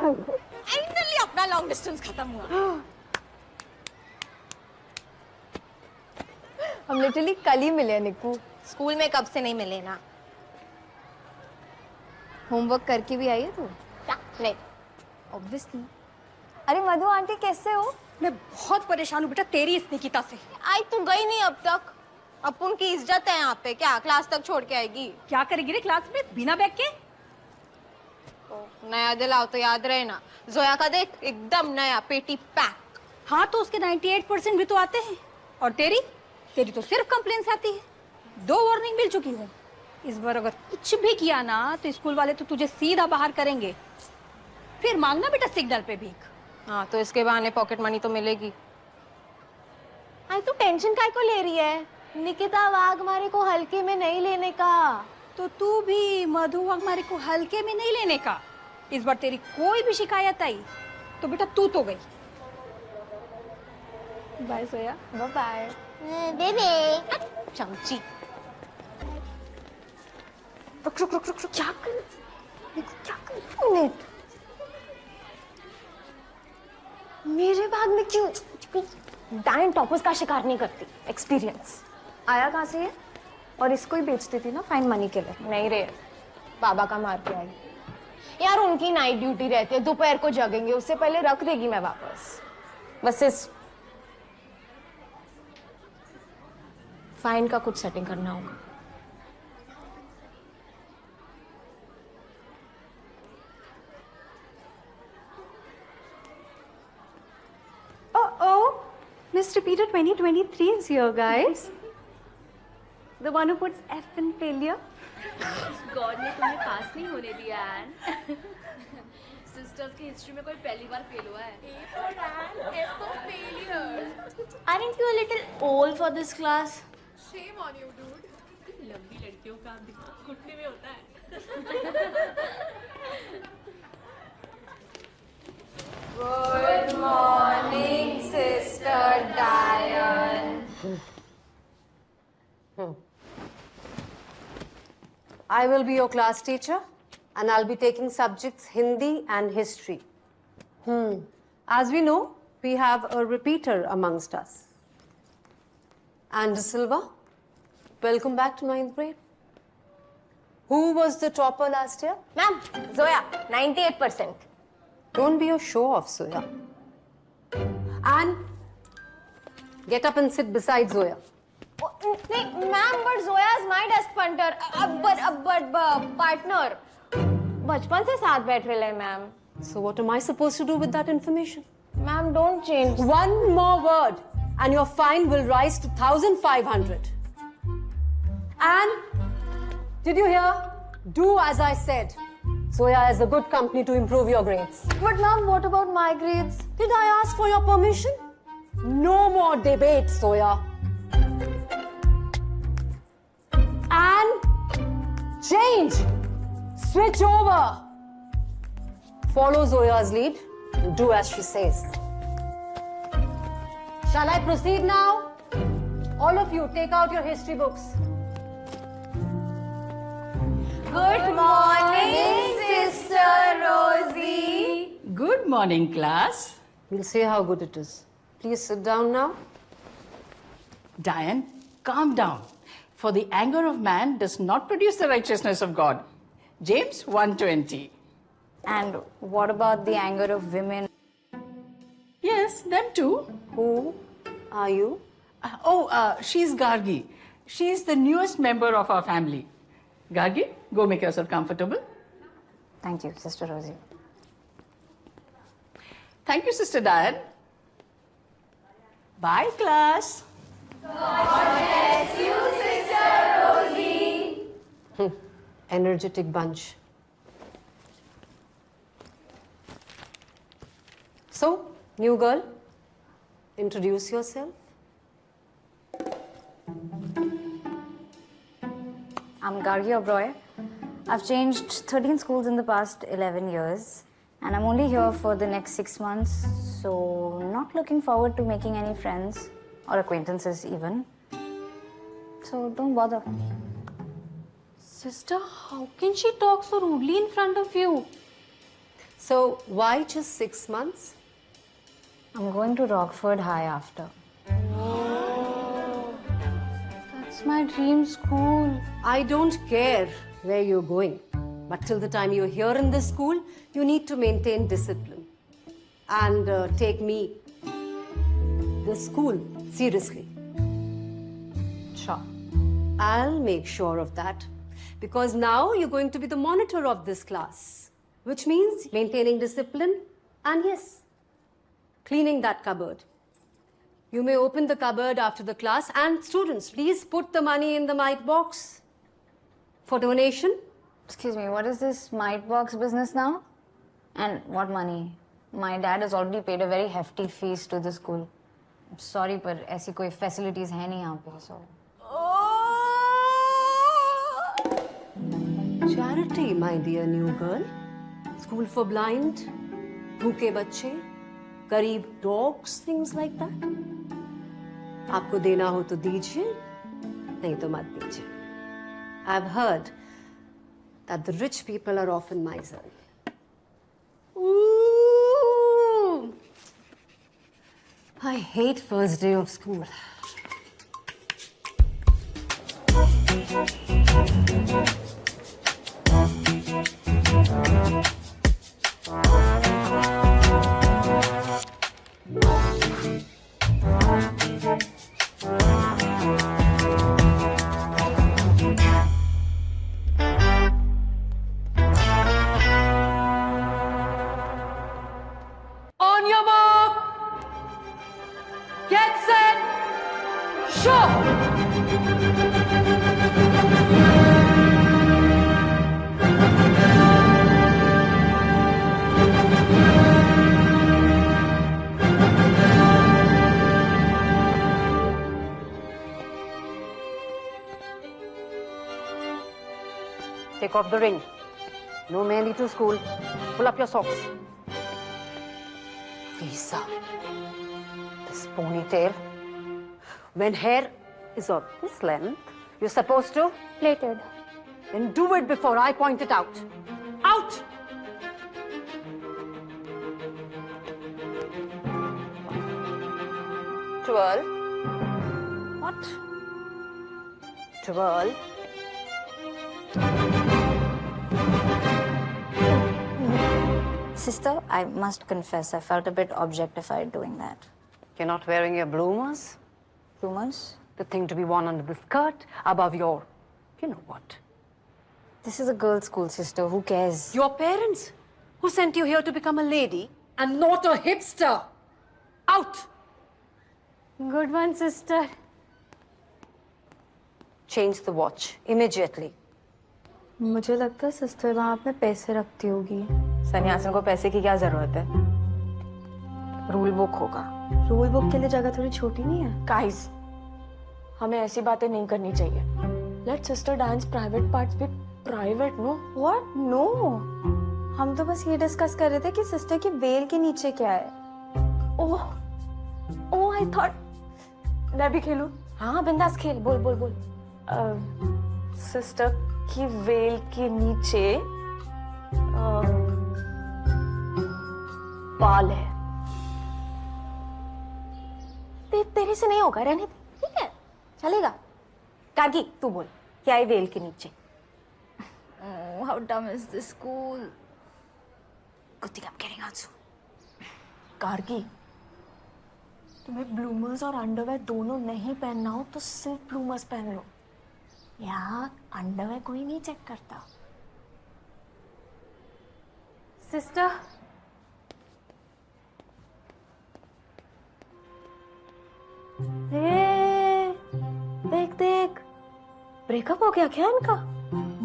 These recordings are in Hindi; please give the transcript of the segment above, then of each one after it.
फाइनली अपना लॉन्ग डिस्टेंस खत्म हुआ। हम लिटरली कल ही मिले निक्कू। स्कूल में कब से नहीं मिले ना। होमवर्क करके भी आई है तू? क्या? नहीं। ऑब्वियसली। अरे मधु आंटी कैसे हो? मैं बहुत परेशान हूँ बेटा तेरी इस निकिता से। आई तू गई नहीं अब तक। अपुन की इज्जत है यहाँ पे, क्या क्लास तक छोड़ के आएगी? क्या करेगी रे क्लास में बिना बैग के? नया दिलाओ तो याद रहे ना। जोया का देख एकदम नया पेटी पैक। हाँ तो उसके 98% भी तो आते हैं। और तेरी तो सिर्फ कंप्लेंट्स आती है। 2 वार्निंग मिल चुकी हूँ। इस बार अगर कुछ भी किया ना तो स्कूल वाले तो तुझे सीधा बाहर करेंगे। फिर मांगना बेटा सिग्नल पे भीख। हाँ तो इसके बहाने पॉकेट मनी तो मिलेगी। आई तू टेंशन काय को ले रही है? निकिता वाघमारे को हल्के में नहीं लेने का। तो तू भी मधु हमारे को हल्के में नहीं लेने का। इस बार तेरी कोई भी शिकायत आई तो बेटा तू तो गई। बाय सोया। Bye bye. बेबे चमची। रुक रुक रुक रुक रुक, क्या कर क्या कर मिनट। मेरे बैग में क्यों? डायन टॉपर्स का शिकार नहीं करती। एक्सपीरियंस। आया कहाँ से है? और इसको ही बेच देती ना फाइन मनी के लिए। नहीं रे, बाबा का मार के आई। यार उनकी नाइट ड्यूटी रहती है, दोपहर को जगेंगे, उससे पहले रख देगी मैं वापस। बस इस फाइन का कुछ सेटिंग करना होगा। Oh, Miss Repeater 2023 is here, guys. The one who puts F in failure. God ने तुम्हें पास नहीं होने दिया एन। सिस्टर्स की हिस्ट्री में कोई पहली बार फेल हुआ है। Aren't you a little old for this class? Shame on you, dude. लंबी लड़कियों का दिमाग घुटने में होता है। Good morning, Sister Diane. I will be your class teacher and I'll be taking subjects Hindi and history. As we know, we have a repeater amongst us. And Silva, welcome back to 9th grade. Who was the topper last year? Ma'am, Zoya, 98%. Don't be a show-off, Zoya. And get up and sit beside Zoya. नहीं ma'am, but Zoya is my desk punter. But partner बचपन से साथ बैठ रहे हैं ma'am. So what am I supposed to do with that information? Ma'am don't change. One more word and your fine will rise to 1,500. And did you hear? Do as I said. Zoya is a good company to improve your grades. But ma'am, what about my grades? Did I ask for your permission? No more debate, Zoya. And change. Switch over. Follow Zoya's lead and do as she says. Shall I proceed now? All of you, take out your history books. Good morning sister रोजी। Good morning, class. We'll see how good it is. Please sit down now. Diane, calm down. For the anger of man does not produce the righteousness of God. James 1:20. And what about the anger of women? Yes, them too. Who are you? She's Gargi. She's the newest member of our family. Gargi, go make yourself comfortable. Thank you, Sister Rosie. Thank you, Sister Diane. Bye, class. Energetic bunch. So, new girl, introduce yourself. I'm Gargi Oberoi. I've changed 13 schools in the past 11 years and I'm only here for the next 6 months, so not looking forward to making any friends or acquaintances even. So don't bother. Sister, how can she talk so rudely in front of you? So why just 6 months? I'm going to Rockford High after. That's my dream school. I don't care where you're going, but till the time you're here in this school, you need to maintain discipline and take me, the school, seriously. Sure. I'll make sure of that, because now you're going to be the monitor of this class, which means maintaining discipline and, yes, cleaning that cupboard. You may open the cupboard after the class, and students, please put the money in the mite box for donation. Excuse me, what is this mite box business now? And what money? My dad has already paid a very hefty fees to the school. I'm sorry, but ऐसी कोई facilities है नहीं यहाँ पे, so. Charity, my dear new girl. School for blind, भूखे बच्चे, गरीब dogs, things like that. आपको देना हो तो दीजिए, नहीं तो मत दीजिए. I've heard that the rich people are often miserly. Ooh! I hate first day of school. On your mark. Get set. Show. Take off the ring. No Mehndi to school. Pull up your socks. Lisa, this ponytail. When hair is of this length, you're supposed to Plated. then do it before I point it out. Out! Twirl. What? Twirl. Sister, I must confess, I felt a bit objectified doing that. You're not wearing your bloomers? Bloomers? The thing to be worn under the skirt above your, you know what? This is a girls' school, sister. Who cares? Your parents, who sent you here to become a lady and not a hipster. Out! Good one, sister. Change the watch immediately. मुझे लगता है सिस्टर वहाँ पे पैसे रखती होगी. सन्यासिन को पैसे की क्या जरूरत है? रूल बुक होगा. रूल बुक के लिए जगह थोड़ी छोटी नहीं है? गाइस, हमें ऐसी बातें नहीं करनी चाहिए. Let sister dance private parts भी प्राइवेट. No What? No. हम तो बस ये डिस्कस कर रहे थे कि सिस्टर की वेल के नीचे क्या है. ओह ओह आई थॉट मैं भी खेलूं. हाँ बिंदास खेल. बोल बोल बोल. सिस्टर की वेल के नीचे बाल है. तेरे से नहीं होगा. रहने दे. ठीक है चलेगा. गार्गी तू बोल क्या है वेल के नीचे. Oh, how dumb is this school? Good thing I'm getting out soon. Gargi तुम्हें ब्लूमर्स और अंडरवेयर दोनों नहीं पहनना हो तो सिर्फ ब्लूमर्स पहन लो. यहाँ अंडरवेयर कोई नहीं चेक करता. सिस्टर देख देख ब्रेकअप हो गया क्या इनका.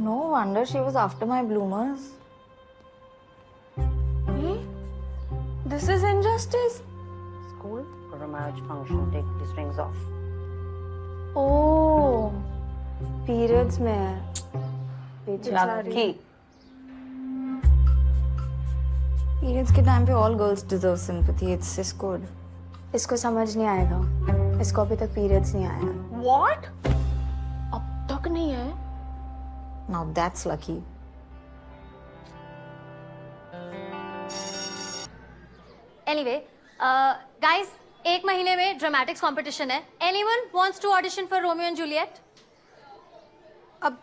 No wonder she was after my bloomers. This is injustice. School for a marriage function, take these rings off. Oh periods में है. Lucky. Periods के time पे all girls deserve sympathy. It's cis code. इसको समझ नहीं आएगा. इसको अभी तक पीरियड्स नहीं आया. What? अब तक नहीं है. Now that's lucky. Anyway guys, 1 महीने में ड्रामेटिक्स कंपटीशन है. Anyone wants to audition for Romeo and Juliet? अब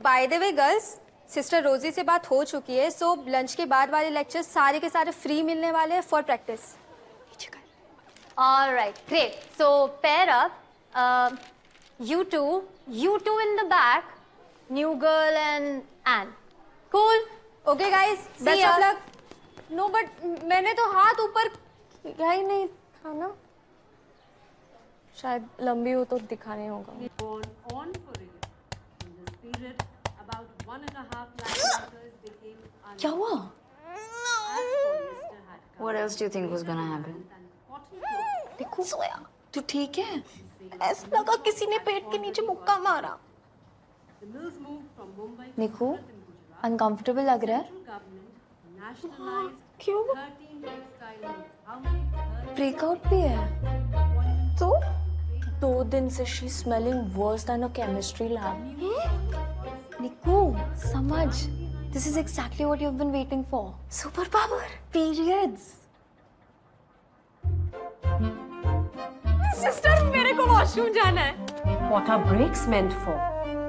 by the way girls, sister Rosie से बात हो चुकी है, सो लंच के बाद वाले लेक्चर्स सारे के सारे फ्री मिलने वाले हैं for practice. Alright, great. So pair up. You two in the back. New girl and Anne. Cool. Okay guys, See best ya. Of luck. No but मैंने तो हाथ ऊपर किया ही नहीं था ना. शायद लंबी हो तो दिखा नहीं होगा. Gone on for a year. In this period, about 1.5 lakh workers became क्या हुआ? polyester had come. What else do you think was gonna happen? देखो सोया, तू ठीक है? ऐसा लगा किसी ने पेट के नीचे मुक्का मारा. The mills moved from Mumbai to Niku, uncomfortable लग रहा है? government nationalized क्यों? 13 textile mills. How many? Breakout भी है. तो 2 दिन से she smelling worse than a chemistry lab. Niku, समझ. This is exactly what you have been waiting for. Super power. Periods. Sister, मेरे को वॉशरूम जाना है. What are breaks meant for?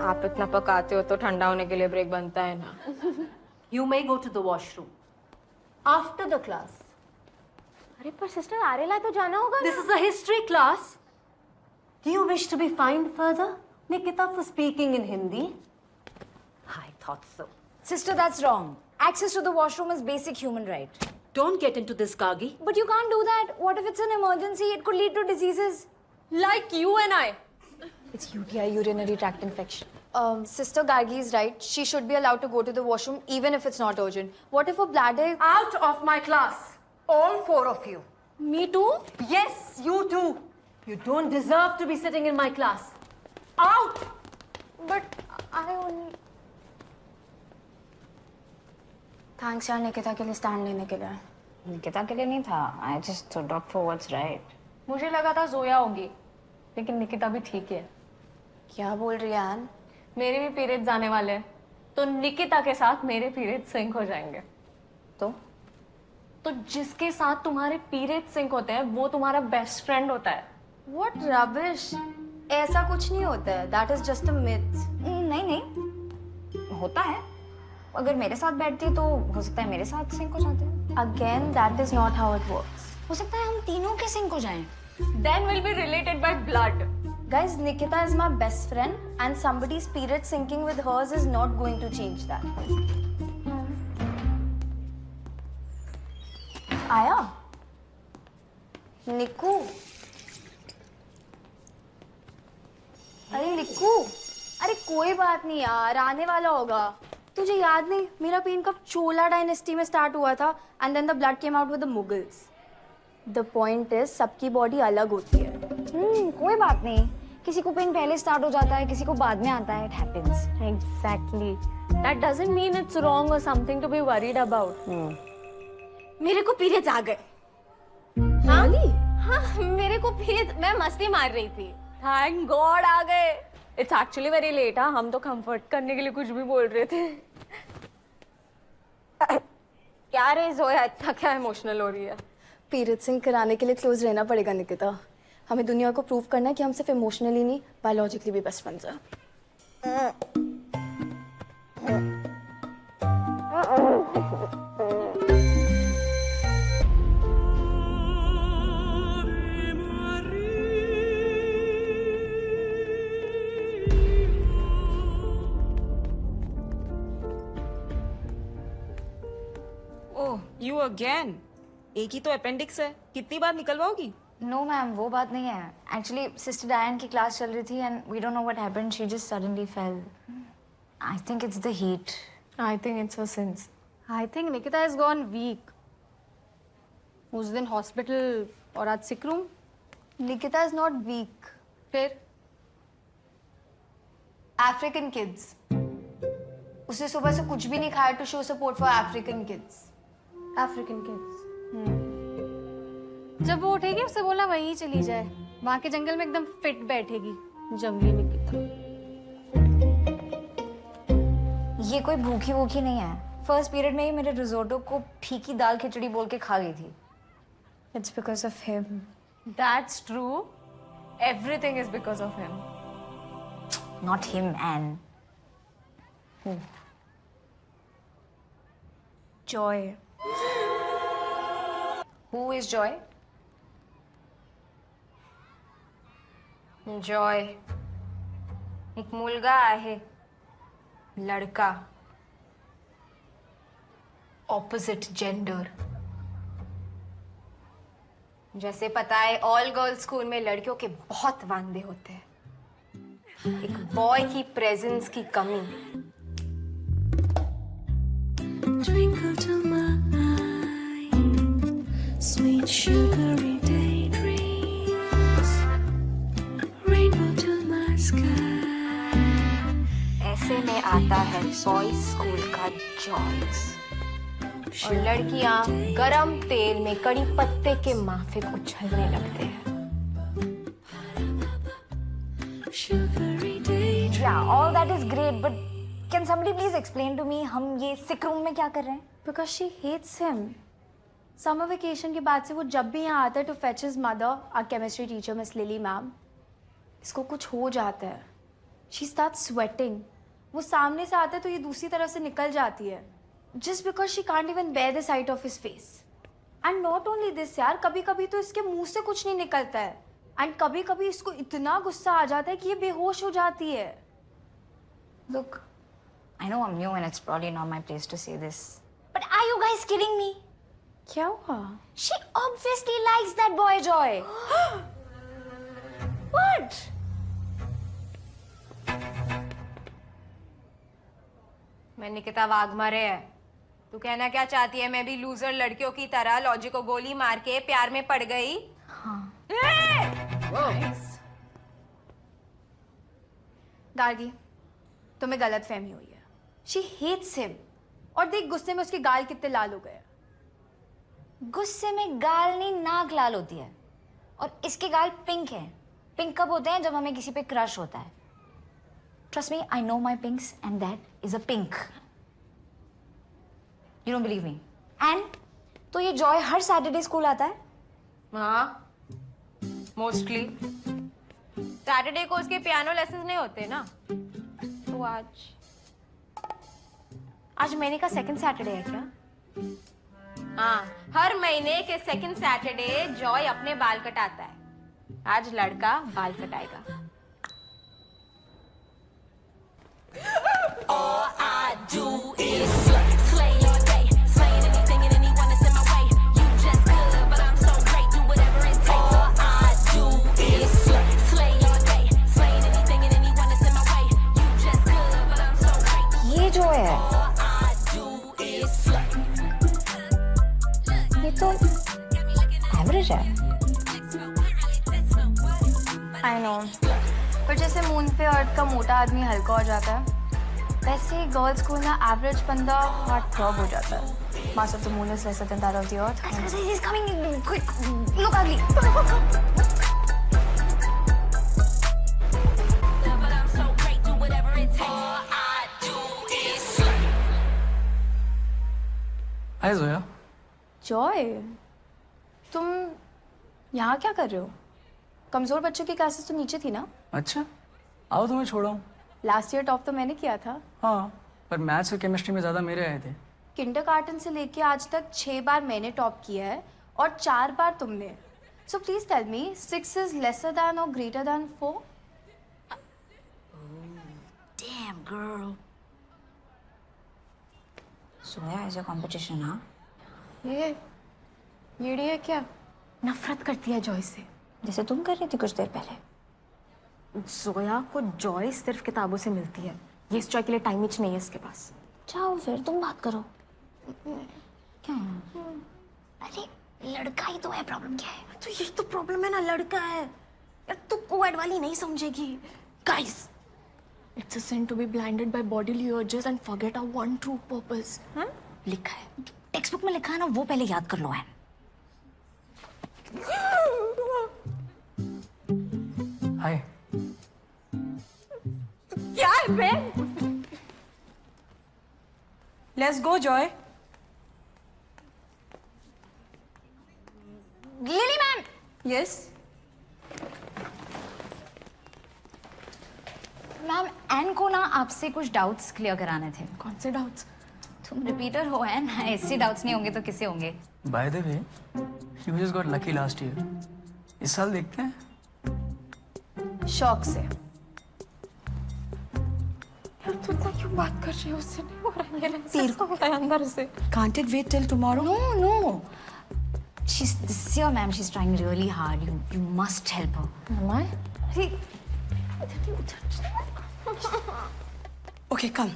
आप इतना पकाते हो तो ठंडा होने के लिए ब्रेक बनता है ना. You may go to the washroom after the class. अरे पर सिस्टर आरेला तो जाना होगा This is a history class. Do you wish to be fined further, Nikita, for speaking in Hindi? I thought so. Sister, that's wrong. Access to the washroom is basic human right. Don't get into this, Kagi. But you can't do that. What if it's an emergency? It could lead to diseases. Like you and I. It's UTI, urinary tract infection. Sister Gargi is right. She should be allowed to go to the washroom even if it's not urgent. What if a bladder... Out of my class, all 4 of you. Me too? Yes, you too. You don't deserve to be sitting in my class. Out! But I only... Thanks यार निकिता के लिए स्टैंड लेने के लिए. निकिता के लिए नहीं था. I just stood up for what's right. मुझे लगा था जोया होगी, लेकिन निकिता भी ठीक है. क्या बोल रही है एन? मेरे भी पीरियड्स आने वाले हैं, तो निकिता के साथ मेरे पीरियड्स सिंक हो जाएंगे. तो जिसके साथ तुम्हारे पीरियड्स सिंक होते हैं वो तुम्हारा बेस्ट फ्रेंड होता है. What rubbish! ऐसा कुछ नहीं होता है. That is just a myth. नहीं होता है. अगर मेरे साथ बैठती तो हो सकता है मेरे साथ सिंक हो जाते हैं. Again, that is not how it works. हो सकता है हम तीनों के सिंक हो जाएं. Then we'll be related by blood. Guys, Nikita is my best friend, and somebody's period syncing with hers is not going to change that. आया? निकू? अरे निकू, अरे कोई बात नहीं यार, आने वाला होगा. तुझे याद नहीं, मेरा पेन कब चोला डायनेस्टी में स्टार्ट हुआ था, and then the blood came out with the Mughals. The point is, सबकी बॉडी अलग होती है. कोई बात नहीं. किसी को पेन पहले स्टार्ट हो जाता है, किसी को बाद में आता है. It happens. Exactly. That doesn't mean it's wrong or something to be worried about. मेरे को पीरियड्स आ गए. हाँ, मेरे को पीरियड्स, मैं मस्ती मार रही थी. Thank God आ गए. It's actually very late. हाँ, हम तो कंफर्ट करने के लिए कुछ भी बोल रहे थे. क्या रे जोया, इतना क्या इमोशनल हो रही है? पीरियड सिंक कराने के लिए क्लोज रहना पड़ेगा निकिता. हमें दुनिया को प्रूव करना है कि हम सिर्फ इमोशनली नहीं, बायोलॉजिकली भी बेस्ट फ्रेंड्स हैं. ओह, यू अगेन. एक ही तो अपेंडिक्स है, कितनी बार निकलवाओगी? No मैम, वो बात नहीं है. Actually, सिस्टर डायन की क्लास चल रही थी and we don't know what happened. She just suddenly fell. I think it's the heat. I think it's her sins. I think Nikita has gone weak. उस दिन हॉस्पिटल और आज sick room. Nikita is not weak. फिर African kids. उसने सुबह से कुछ भी नहीं खाया to show support for African kids. African kids. जब वो उठेगी उससे बोला वहीं चली जाए. वहां के जंगल में एकदम फिट बैठेगी. जंगली निकिता. ये कोई भूखी वूखी नहीं है. फर्स्ट पीरियड में ही मेरे रिजोर्टो को फीकी दाल खिचड़ी बोल के खा गई थी. It's because of him. That's true. Everything is because of him. Not him, Anne. Joy. Who is Joy? Joy. एक मुलगा आहे. लड़का. Opposite gender. जैसे पता है ऑल गर्ल्स स्कूल में लड़कियों के बहुत वांदे होते हैं. एक बॉय की प्रेजेंस की कमी. Twinkle to my eye, sweet sugary daydreams, rainbow to my sky. ऐसे में आता है बॉयज स्कूल का जॉयस. और लड़कियां गरम तेल में कड़ी पत्ते के माफिक उछलने लगते हैं. Yeah, all that is great, but can somebody please explain to me हम ये sick room में क्या कर रहे हैं? Because she hates him. Summer vacation के बाद से वो जब भी यहाँ आता है to fetch his mother, our chemistry teacher Miss Lily ma'am, इसको कुछ हो जाता है. She starts sweating. वो सामने से आता है तो ये दूसरी तरफ से निकल जाती है. Just because she can't even bear the sight of his face. And not only this यार, कभी-कभी तो इसके मुंह से कुछ नहीं निकलता है. And कभी-कभी इसको इतना गुस्सा आ जाता है कि ये बेहोश हो जाती है. Look, I know I'm new and it's probably not my place to say this, but are you guys kidding me? क्या हुआ? She obviously likes that boy Joy. What? मैं निकिता वाघमारे है. तू कहना क्या चाहती है? मैं भी लूजर लड़कियों की तरह लॉजिक को गोली मार के प्यार में पड़ गई? हाँ. गार्गी, तुम्हें गलत फहमी हुई है. She hates him. और देख गुस्से में उसके गाल कितने लाल हो गए. गुस्से में गाल नहीं नाक लाल होती है और इसके गाल पिंक हैं. पिंक कब होते हैं? जब हमें किसी पे क्रश होता है. Trust me, I know my pinks and that is a pink. You don't believe me? And तो ये जॉय हर सैटरडे स्कूल आता है? हाँ, मोस्टली. सैटरडे को उसके पियानो लेसन नहीं होते ना. तो आज महीने का सेकंड सैटरडे है क्या? हाँ, हर महीने के सेकंड सैटरडे जॉय अपने बाल कटाता है. आज लड़का बाल कटाएगा. All I do is slay all day, slaying anything and anyone that's in my way. You just good, but I'm so great, do whatever it takes. All I do is slay all day, slaying anything and anyone that's in my way. You just good, but I'm so great. ये जो है, All I do is ये तो एवरेज है. I know. पर जैसे मून पे अर्थ का मोटा आदमी हल्का हो जाता है, वैसे ही गर्ल्स स्कूल में एवरेज बंदा हार्ट थ्रॉब हो जाता है. Mass of the moon is lesser then that of the earth. He's coming. Quick, look ugly. but I'm so great, do whatever it takes. All I do is hi Zoya. Joy, तुम यहाँ क्या कर रहे हो? कमजोर बच्चों की क्लासेस तो नीचे थी ना? अच्छा, आओ तुम्हें छोड़ाऊँ. लास्ट ईयर टॉप तो मैंने किया था. हाँ, पर मैथ्स और केमिस्ट्री में ज़्यादा मेरे आए थे. किंडरगार्टन से लेके आज तक 6 बार मैंने टॉप किया है और 4 बार तुमने. So please tell me, 6 is lesser than और greater than 4? Damn girl. Soya is a competition, हाँ? ये है क्या? नफरत करती है जॉय से. जैसे तुम कर रही थी कुछ देर पहले. जोया को जॉय सिर्फ किताबों से मिलती है. ये इस जॉय के लिए टाइम ही नहीं है इसके पास. जाओ फिर तुम बात करो. क्या है? अरे लड़का ही तो है. प्रॉब्लम क्या है? तो यही तो प्रॉब्लम है ना, लड़का है. यार तू कोएड वाली नहीं समझेगी. Guys, it's a sin to be blinded by bodily urges and forget our one true purpose. हाँ? लिखा है. टेक्स्ट बुक में लिखा है ना, वो पहले याद कर लो. है हाय. क्या है बे? Let's go, Joy. Yes. Ma'am N को ना आपसे कुछ डाउट्स क्लियर कराने थे। कौन से डाउट्स? तुम रिपीटर हो एन, ऐसे डाउट्स नहीं होंगे तो किसे होंगे? Bye the way, you just got lucky last year. इस साल देखते हैं। शौक से। यार तू इतना क्यों बात कर रही है? उससे नहीं हो रहा है, मेरे तीर को है अंदर से। Can't it wait till tomorrow? No. She's this year, ma'am. She's trying really hard. You must help her. Am I? Okay, come.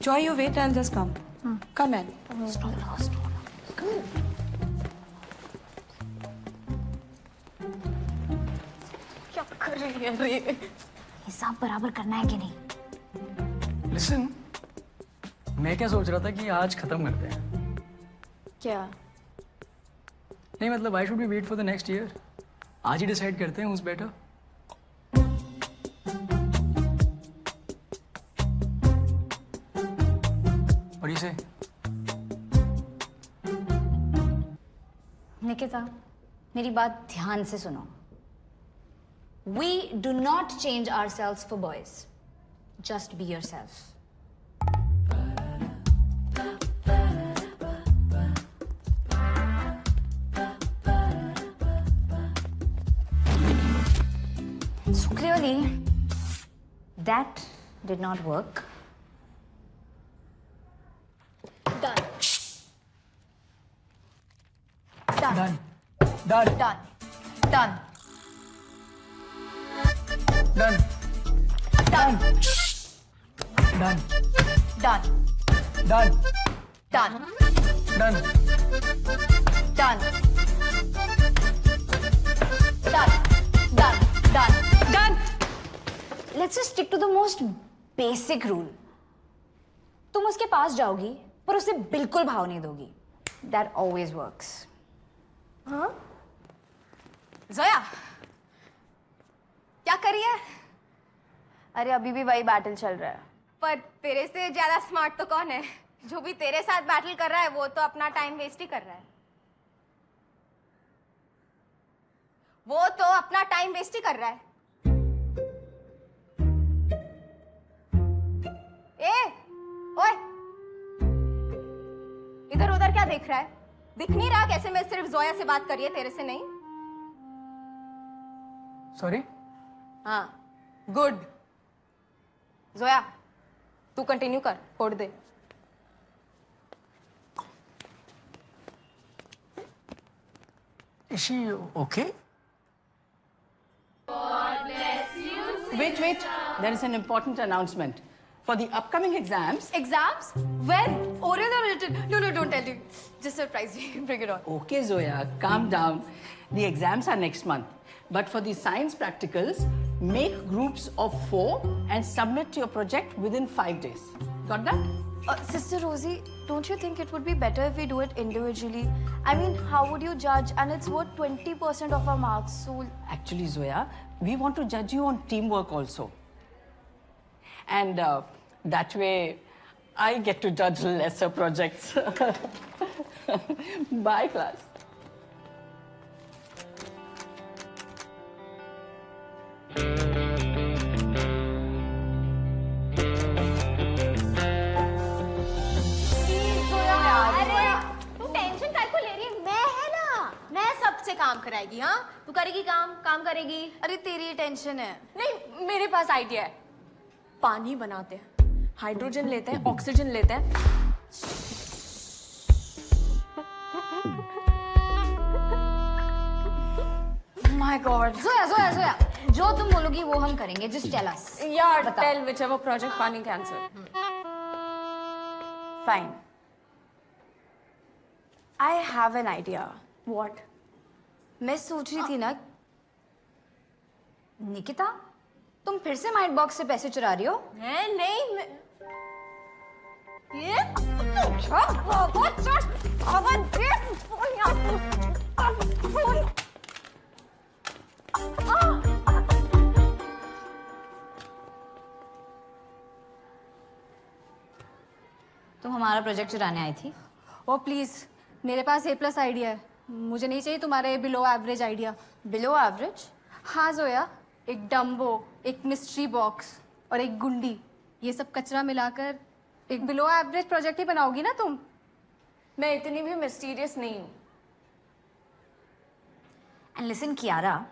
Joy, you wait. I'll just come. Come in. Stop. क्या कर रही है रे? हिसाब बराबर करना है कि नहीं? लिसन, मैं क्या सोच रहा था कि आज खत्म करते हैं। क्या? नहीं मतलब, I should be wait for the next year. आज ही डिसाइड करते हैं, who's better। What do you say? Nikita, मेरी बात ध्यान से सुनो। We do not change ourselves for boys. Just be yourself. So clearly, that did not work. Done. Done. Done. Done. Done. Done. Done. Done. Done. Done. Done. Done. Done. Done. Done. Done. Done. Let's just stick to the most basic rule. तुम उसके पास जाओगी पर उसे बिल्कुल भाव नहीं दोगी. That always works. हाँ? ज़ोया, क्या करी है? अरे अभी भी वही बैटल चल रहा है. पर तेरे से ज्यादा स्मार्ट तो कौन है? जो भी तेरे साथ बैटल कर रहा है वो तो अपना टाइम वेस्ट ही कर रहा है. वो तो अपना टाइम वेस्ट ही कर रहा है. ए, ओए, इधर उधर क्या देख रहा है? दिख नहीं रहा कैसे मैं सिर्फ ज़ोया से बात कर रही है, तेरे से नहीं? Sorry? हाँ, गुड. ज़ोया, तू कंटिन्यू कर, छोड़ दे. Is she okay? Wait. There is an important announcement. For the upcoming exams. Exams? When? Oral or written? No, don't tell me. Just surprise me. Bring it on. Okay, Zoya, calm down. The exams are next month. But for the science practicals, make groups of 4 and submit your project within 5 days. Got that? Sister Rosie, don't you think it would be better if we do it individually? I mean, how would you judge? And it's worth 20% of our marks, so... Actually, Zoya, we want to judge you on teamwork also. And that way, I get to judge lesser projects. Bye, class. सबसे काम कराएगी. हाँ, तू करेगी काम करेगी. अरे तेरी टेंशन है. नहीं, मेरे पास आइडिया है. पानी बनाते हैं, हाइड्रोजन लेते हैं, ऑक्सीजन लेते हैं. My God. Zoya. जो तुम बोलोगी वो हम करेंगे. Just tell us. यार, tell whichever project पानी cancel. Fine. I have an idea. What? मैं सोच रही थी ना. निकिता, तुम फिर से माइंड बॉक्स से पैसे चुरा रही हो? नहीं, ये तुम हमारा प्रोजेक्ट चुराने आई थी? ओ प्लीज, मेरे पास A+ आइडिया है. मुझे नहीं चाहिए तुम्हारे below average idea. Below average? हाँ जोया, एक डम्बो, एक मिस्ट्री बॉक्स और एक गुंडी, ये सब कचरा मिलाकर एक बिलो एवरेज प्रोजेक्ट ही बनाओगी ना तुम? मैं इतनी भी मिस्टीरियस नहीं हूँ। एंड लिसन कियारा,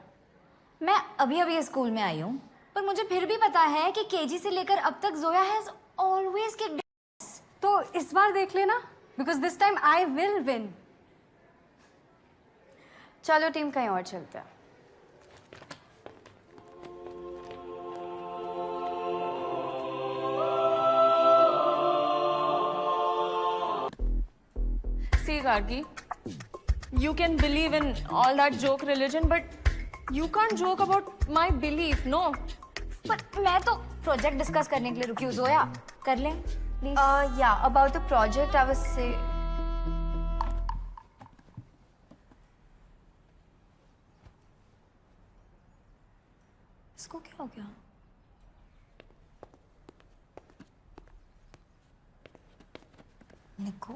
मैं अभी अभी स्कूल में आई हूँ, पर मुझे फिर भी पता है कि केजी से लेकर अब तक जोया हैज ऑलवेज किक्ड। तो इस बार देख लेना, because this time I will win. चलो टीम कहीं और चलते हैं। See, Gargi, you can believe in all that joke religion, but you can't joke about my belief, no? पर मैं तो प्रोजेक्ट डिस्कस करने के लिए रुकी हूँ जोया, कर लें please. Yeah, about the project I was say. इसको क्या हो गया? निको,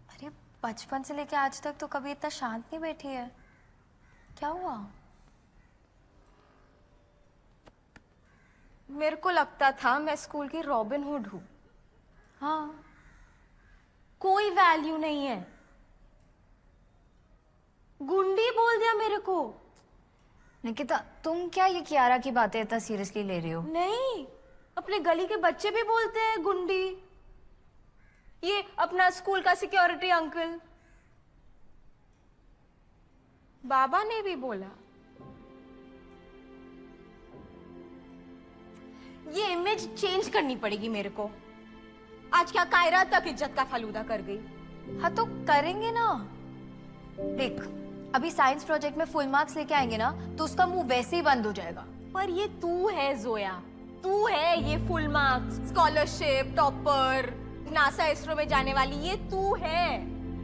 अरे बचपन से लेके आज तक तो कभी इतना शांत नहीं बैठी है, क्या हुआ? मेरे को लगता था मैं स्कूल की रॉबिन हुड हूँ। हाँ, कोई वैल्यू नहीं है। गुंडी बोल दिया मेरे को। निकिता, तुम क्या ये कियारा की बातें इतना सीरियसली ले रही हो? नहीं, अपने गली के बच्चे भी बोलते हैं गुंडी। ये अपना स्कूल का सिक्योरिटी अंकल, बाबा ने भी बोला। ये इमेज चेंज करनी पड़ेगी मेरे को। आज क्या कायरा तक इज्जत का फालूदा कर गई। हाँ तो करेंगे ना। देख, अभी साइंस प्रोजेक्ट में फुल मार्क्स लेके आएंगे ना तो उसका मुंह वैसे ही बंद हो जाएगा। पर ये तू है जोया, तू है ये full marks, scholarship, topper, NASA ISRO में जाने वाली, ये तू है।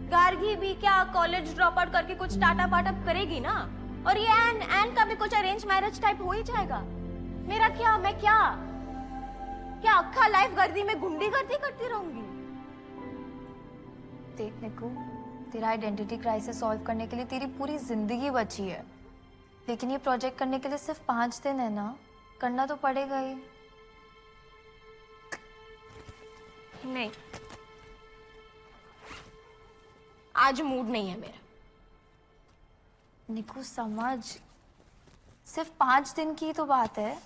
गार्गी भी क्या कॉलेज ड्रॉप आउट करके कुछ स्टार्टअप वार्टअप करेगी ना, और ये एन का भी कुछ अरेंज मैरिज टाइप हो ही जाएगा। मेरा क्या, मैं क्या अक्खा लाइफ गर्दी में गुंडीगर्दी करती रहूंगी? देख निकू, तेरा आइडेंटिटी क्राइसिस सॉल्व करने के लिए तेरी पूरी जिंदगी बची है, लेकिन ये प्रोजेक्ट करने के लिए सिर्फ 5 दिन है ना, करना तो पड़ेगा ही। नहीं, आज मूड नहीं है मेरा। निकू समझ, सिर्फ 5 दिन की तो बात है।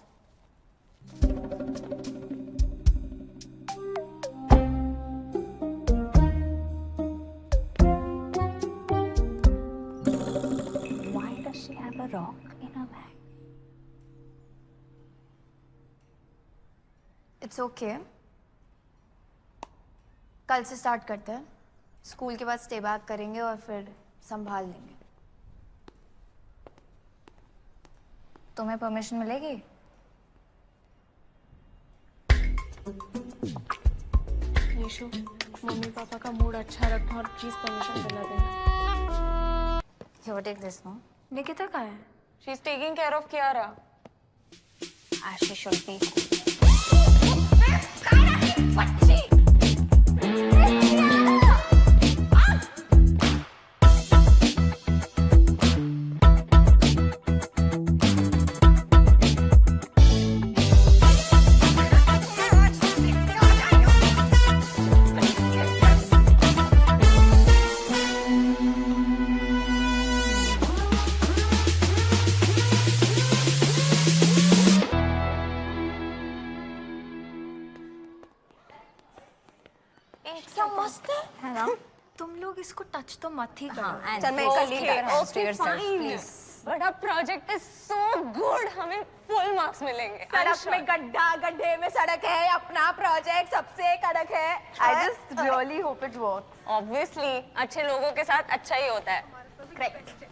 A rock in her bag. It's okay. कल से स्टार्ट करते हैं। स्कूल के बाद स्टे बैक करेंगे और फिर संभाल लेंगे। तुम्हें परमिशन मिलेगी? यीशु, मम्मी पापा का मूड अच्छा रखना और प्लीज परमिशन दिला देना। Here, take this, no? Nikita कहाँ है? She is taking care of Kiara. As she should be. क्या मस्त है ना? तुम लोग इसको टच तो मत ही करो। चल मैं कर ली। प्लीज। बड़ा प्रोजेक्ट इज सो गुड, हमें फुल मार्क्स मिलेंगे। सड़क में गड्ढा, गड्ढे में सड़क है, अपना प्रोजेक्ट सबसे कड़क है। I just really hope it works. Obviously अच्छे लोगों के साथ अच्छा ही होता है। करेक्ट।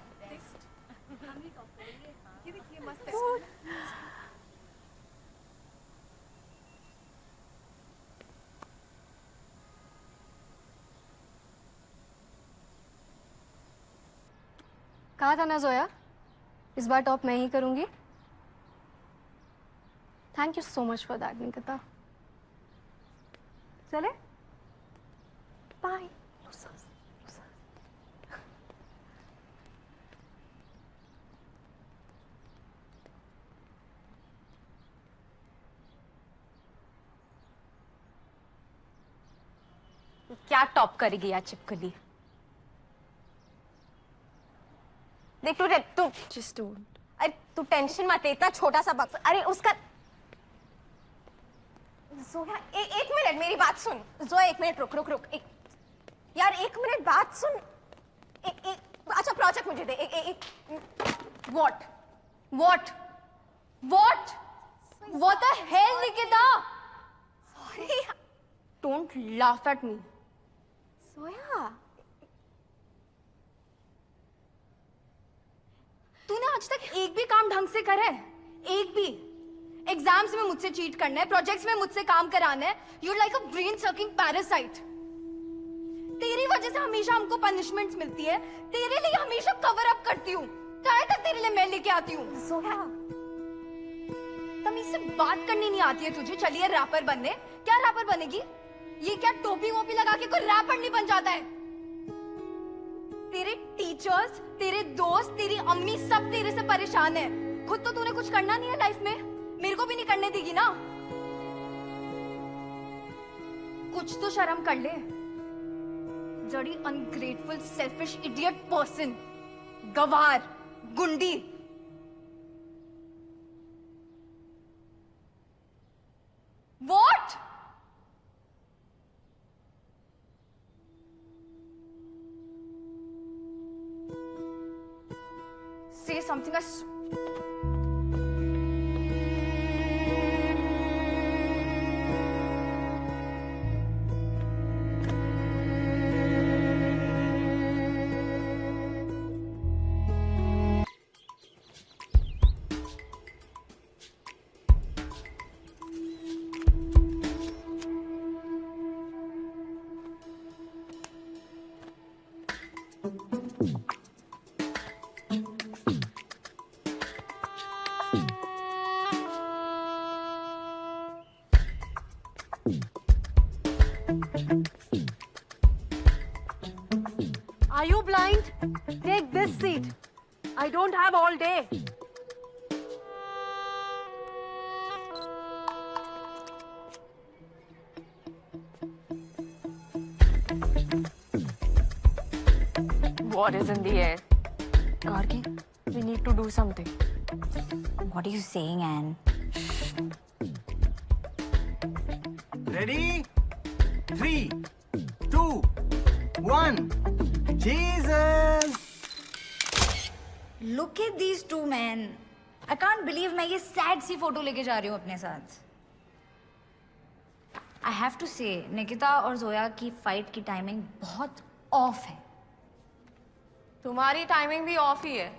कहा था ना जोया, इस बार टॉप मैं ही करूंगी। Thank you so much for that Nikita. चले, बाय। क्या टॉप करेगी यार चिपकली? देख तू Just don't. अरे तू टेंशन मत ले, इतना छोटा सा बक्सा, अरे उसका जोया एक मिनट मेरी बात सुन। जोया एक मिनट रुक रुक रुक, एक यार एक मिनट बात सुन। एक अच्छा प्रोजेक्ट मुझे दे। What what what what the hell Nikita? Sorry, Don't laugh at me. Zoya तूने आज तक एक भी काम ढंग से करा है? एक भी? एग्जाम्स में मुझसे चीट करना है, प्रोजेक्ट्स में मुझसे काम कराना है। You're like a brain sucking parasite. तेरी वजह से हमेशा हमको पनिशमेंट्स मिलती है, तेरे लिए हमेशा कवर अप करती हूँ। कहाँ तक तेरे लिए मैं लेके आती हूँ? जोया तमीज से बात करनी नहीं आती है तुझे? चलिए रैपर बनने। क्या रैपर बनेगी? ये क्या टोपी वोपी लगा के कोई रैपर नहीं बन जाता है? तेरे टीचर्स, तेरे दोस्त, तेरी अम्मी सब तेरे से परेशान है। खुद तो तूने कुछ करना नहीं है लाइफ में, मेरे को भी नहीं करने देगी ना। कुछ तो शर्म कर ले। जड़ी अनग्रेटफुल सेल्फिश इडियट पर्सन, गवार, गुंडी। What? Say something. Are you blind? Take this seat. I don't have all day. What is in the air? Gargi, we need to do something. What are you saying, Anne? Ready? 3, 2, 1. Jesus! Look at these two men. I can't believe मैं ये sad सी फोटो लेके जा रही हूँ अपने साथ. I have to say, Nikita और जोया की फाइट की टाइमिंग बहुत ऑफ है. तुम्हारी टाइमिंग भी ऑफ ही है.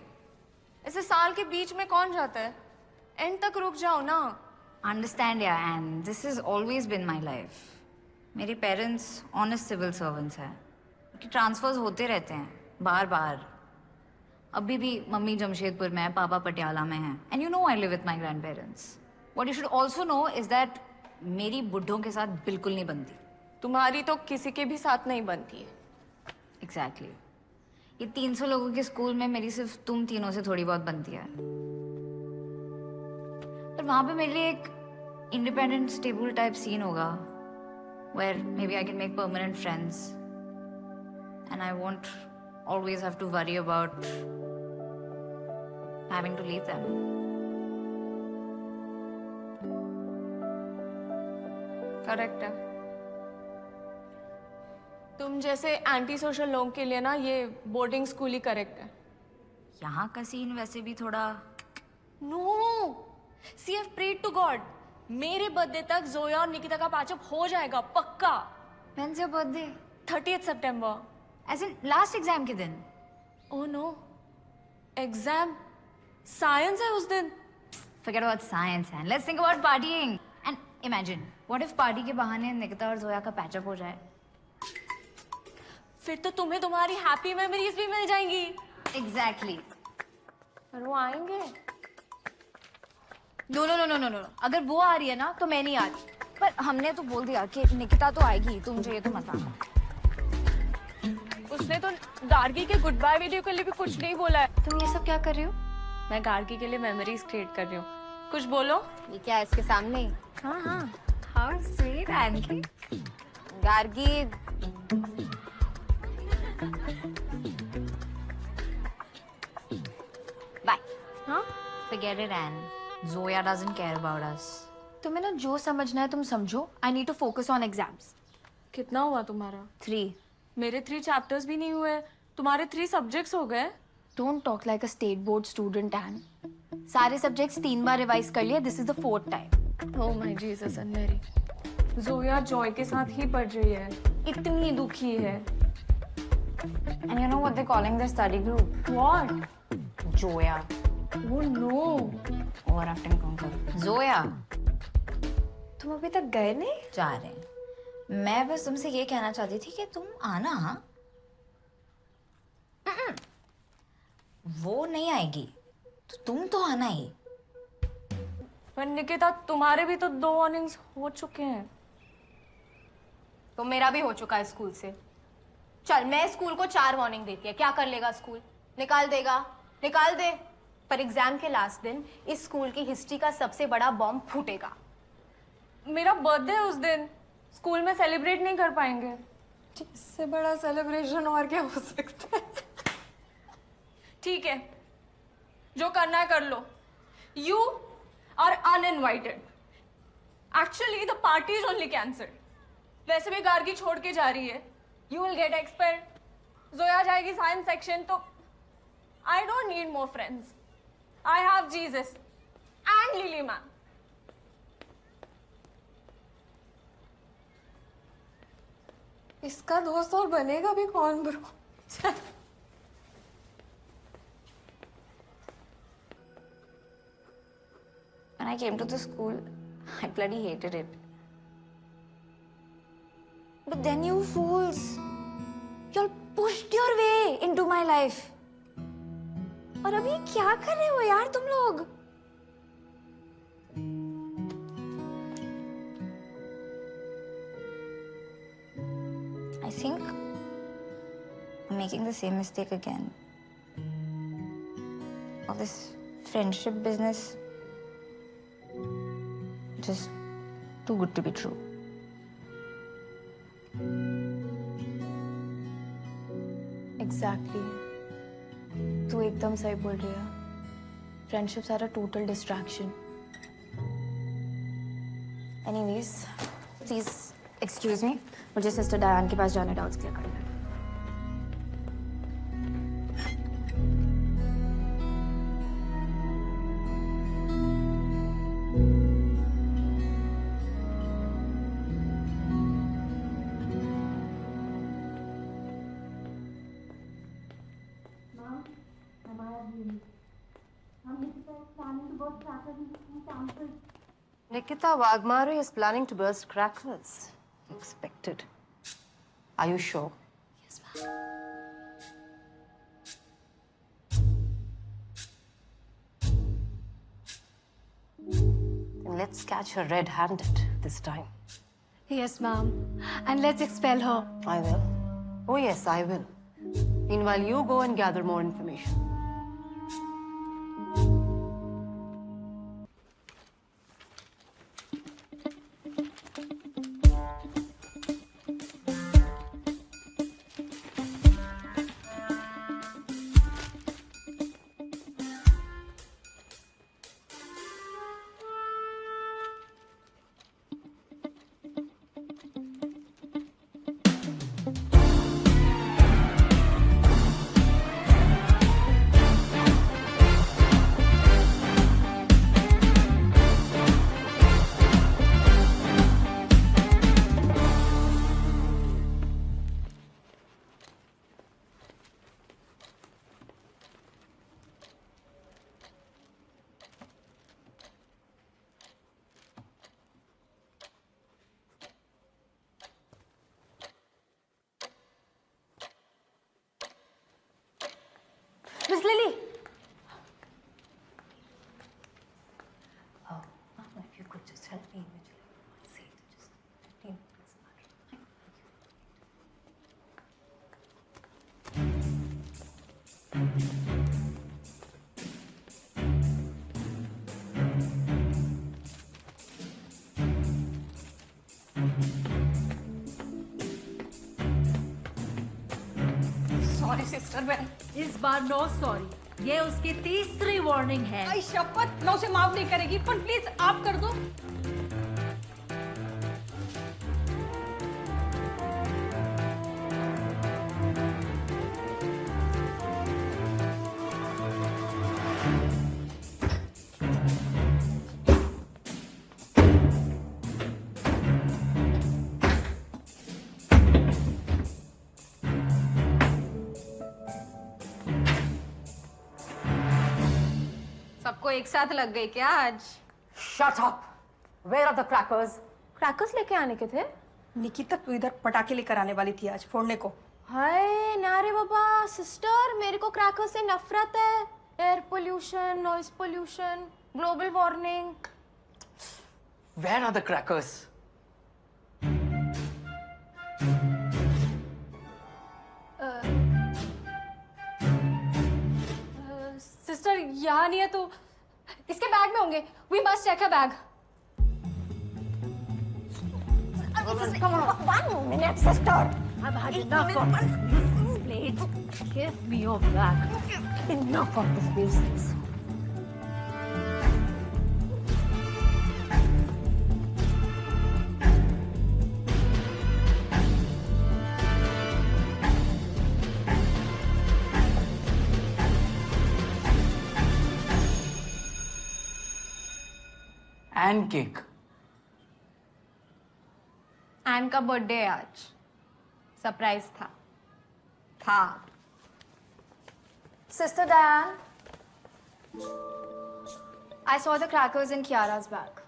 ऐसे साल के बीच में कौन जाता है? एंड तक रुक जाओ ना. Understand या Anne, this has always been my life. मेरे पेरेंट्स ऑनेस्ट सिविल सर्वेंट्स हैं. कि ट्रांसफर्स होते रहते हैं बार बार. अभी भी मम्मी जमशेदपुर में है, पापा पटियाला में हैं. And you know I live with my grandparents. What you should also know is that मेरी बुढ़ों के साथ बिल्कुल नहीं बनती. तुम्हारी तो किसी के भी साथ नहीं बनती है. एग्जैक्टली. ये 300 लोगों के स्कूल में मेरी सिर्फ तुम तीनों से थोड़ी बहुत बनती है. पर वहां पे मेरे लिए एक इंडिपेंडेंट स्टेबल टाइप सीन होगा where maybe I can make permanent friends and I won't always have to worry about having to leave them. Correct है. तुम जैसे एंटी सोशल लोगों के लिए ना ये बोर्डिंग स्कूल ही करेक्ट है. यहाँ का सीन वैसे भी थोड़ा. No, see have prayed to God. मेरे बर्थडे तक जोया और निकिता का पैचअप हो जाएगा पक्का. When's your birthday? 30th September. As in last exam के दिन. Oh no, एग्जाम साइंस है उस दिन. Forget about science and let's think about partying. And imagine, what if party के बहाने निकिता और जोया का पैचअप हो जाए? फिर तो तुम्हें तुम्हारी हैप्पी मेमोरीज भी मिल जाएंगी. Exactly. और वो आएंगे. No no no no no no. अगर वो आ रही है ना तो मैं नहीं आ रही. पर हमने तो बोल दिया कि निकिता तो आएगी, तुम मुझे ये तो मत आना. उसने तो गार्गी के गुड बाय वीडियो के लिए भी कुछ नहीं बोला है. तुम ये सब क्या कर रही हो? मैं गार्गी के लिए मेमोरीज क्रिएट कर रही हूँ. कुछ बोलो. ये क्या है इसके सामने? हाँ हाँ. How sweet, Anki. Gargi forget it, Anne. Zoya doesn't care about us. तुम्हें ना जो समझना है तुम समझो. I need to focus on exams. कितना हुआ तुम्हारा? 3. मेरे 3 चैप्टर्स भी नहीं हुए, तुम्हारे 3 सब्जेक्ट्स हो गए. Don't talk like a state board student, Anne. सारे subjects 3 बार revise कर लिए. This is the 4th time. Oh my Jesus and Mary. Zoya Joy के साथ ही पढ़ रही है, इतनी दुखी है. And you know what they're calling their study group? What? Zoya. Oh no. Overacting कौन कर? Zoya. तुम अभी तक गए नहीं? जा रहे हैं. मैं बस तुमसे ये कहना चाहती थी कि तुम आना. वो नहीं आएगी तो तुम तो आना ही. पर निकिता तुम्हारे भी तो 2 वार्निंग्स हो चुके हैं. तो मेरा भी हो चुका है स्कूल से. चल मैं स्कूल को 4 वार्निंग देती है, क्या कर लेगा स्कूल? निकाल देगा, निकाल दे. पर एग्जाम के लास्ट दिन इस स्कूल की हिस्ट्री का सबसे बड़ा बॉम्ब फूटेगा. मेरा बर्थडे है उस दिन, स्कूल में सेलिब्रेट नहीं कर पाएंगे. इससे बड़ा सेलिब्रेशन और क्या हो सकता है? ठीक है, जो करना है कर लो. You are uninvited. Actually the party is only cancelled. वैसे भी गार्गी छोड़ के जा रही है. You will get expelled. Zoya जाएगी साइंस सेक्शन. तो I don't need more friends. I have Jesus and Lily ma'am. इसका दोस्त और बनेगा भी कौन bro? When I came to the school, I bloody hated it. But then you fools, y'all pushed your way into my life. और अभी क्या कर रहे हो यार तुम लोग? I think I'm making the same mistake again. All this friendship business, just too good to be true. Exactly. तू एकदम सही बोल रही है. Friendships are a total distraction. Anyways, please excuse me. मुझे सिस्टर डायन के पास जाने डाउट्स क्लियर करना है. Nikita Wagmare is planning to burst crackers. Expected. Are you sure? Yes, ma'am. Then let's catch her red-handed this time. Yes, ma'am. And let's expel her. I will. Oh yes, I will. Meanwhile, you go and gather more information. Miss Lily. Oh, if you could just help me with say just 15 minutes. Sorry sister, मैं इस बार नो सॉरी. ये उसकी तीसरी वार्निंग है। आई शपथ मैं उसे माफ नहीं करेगी, पर प्लीज आप कर दो। सबको एक साथ लग गई क्या आज? Shut up! Where are the crackers? Crackers लेके आने के थे? निकिता तू इधर पटाखे लेकर आने वाली थी आज फोड़ने को। हाय ना रे बाबा, सिस्टर मेरे को क्रैकर्स से नफरत है। Air pollution, noise pollution, global warming. Where are the crackers? Sister यहाँ नहीं है तो इसके बैग में होंगे। We must check a bag. One minute, sister. I've had enough of this plate. Give me your bag. Enough of this business. And cake. Anne का बर्थडे है आज, सरप्राइज था। Sister Diane, I saw the crackers in Kiara's bag.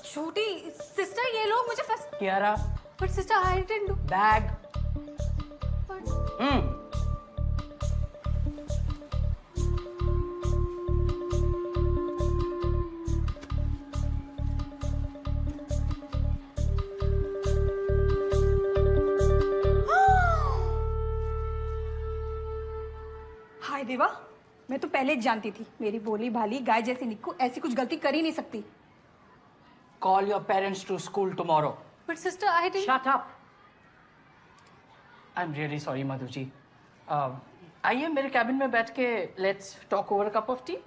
छोटी सिस्टर ये लोग मुझे फंस। Kiara, but sister I didn't do. bag. हाय देवा, मैं तो पहले ही जानती थी मेरी भोली भाली गाय जैसी निक्कू ऐसी कुछ गलती कर ही नहीं सकती। Call your parents to school tomorrow. But sister I didn't. Shut up. I'm really sorry, Madhu ji. आइए मेरे कैबिन में बैठ के let's talk over a cup of tea.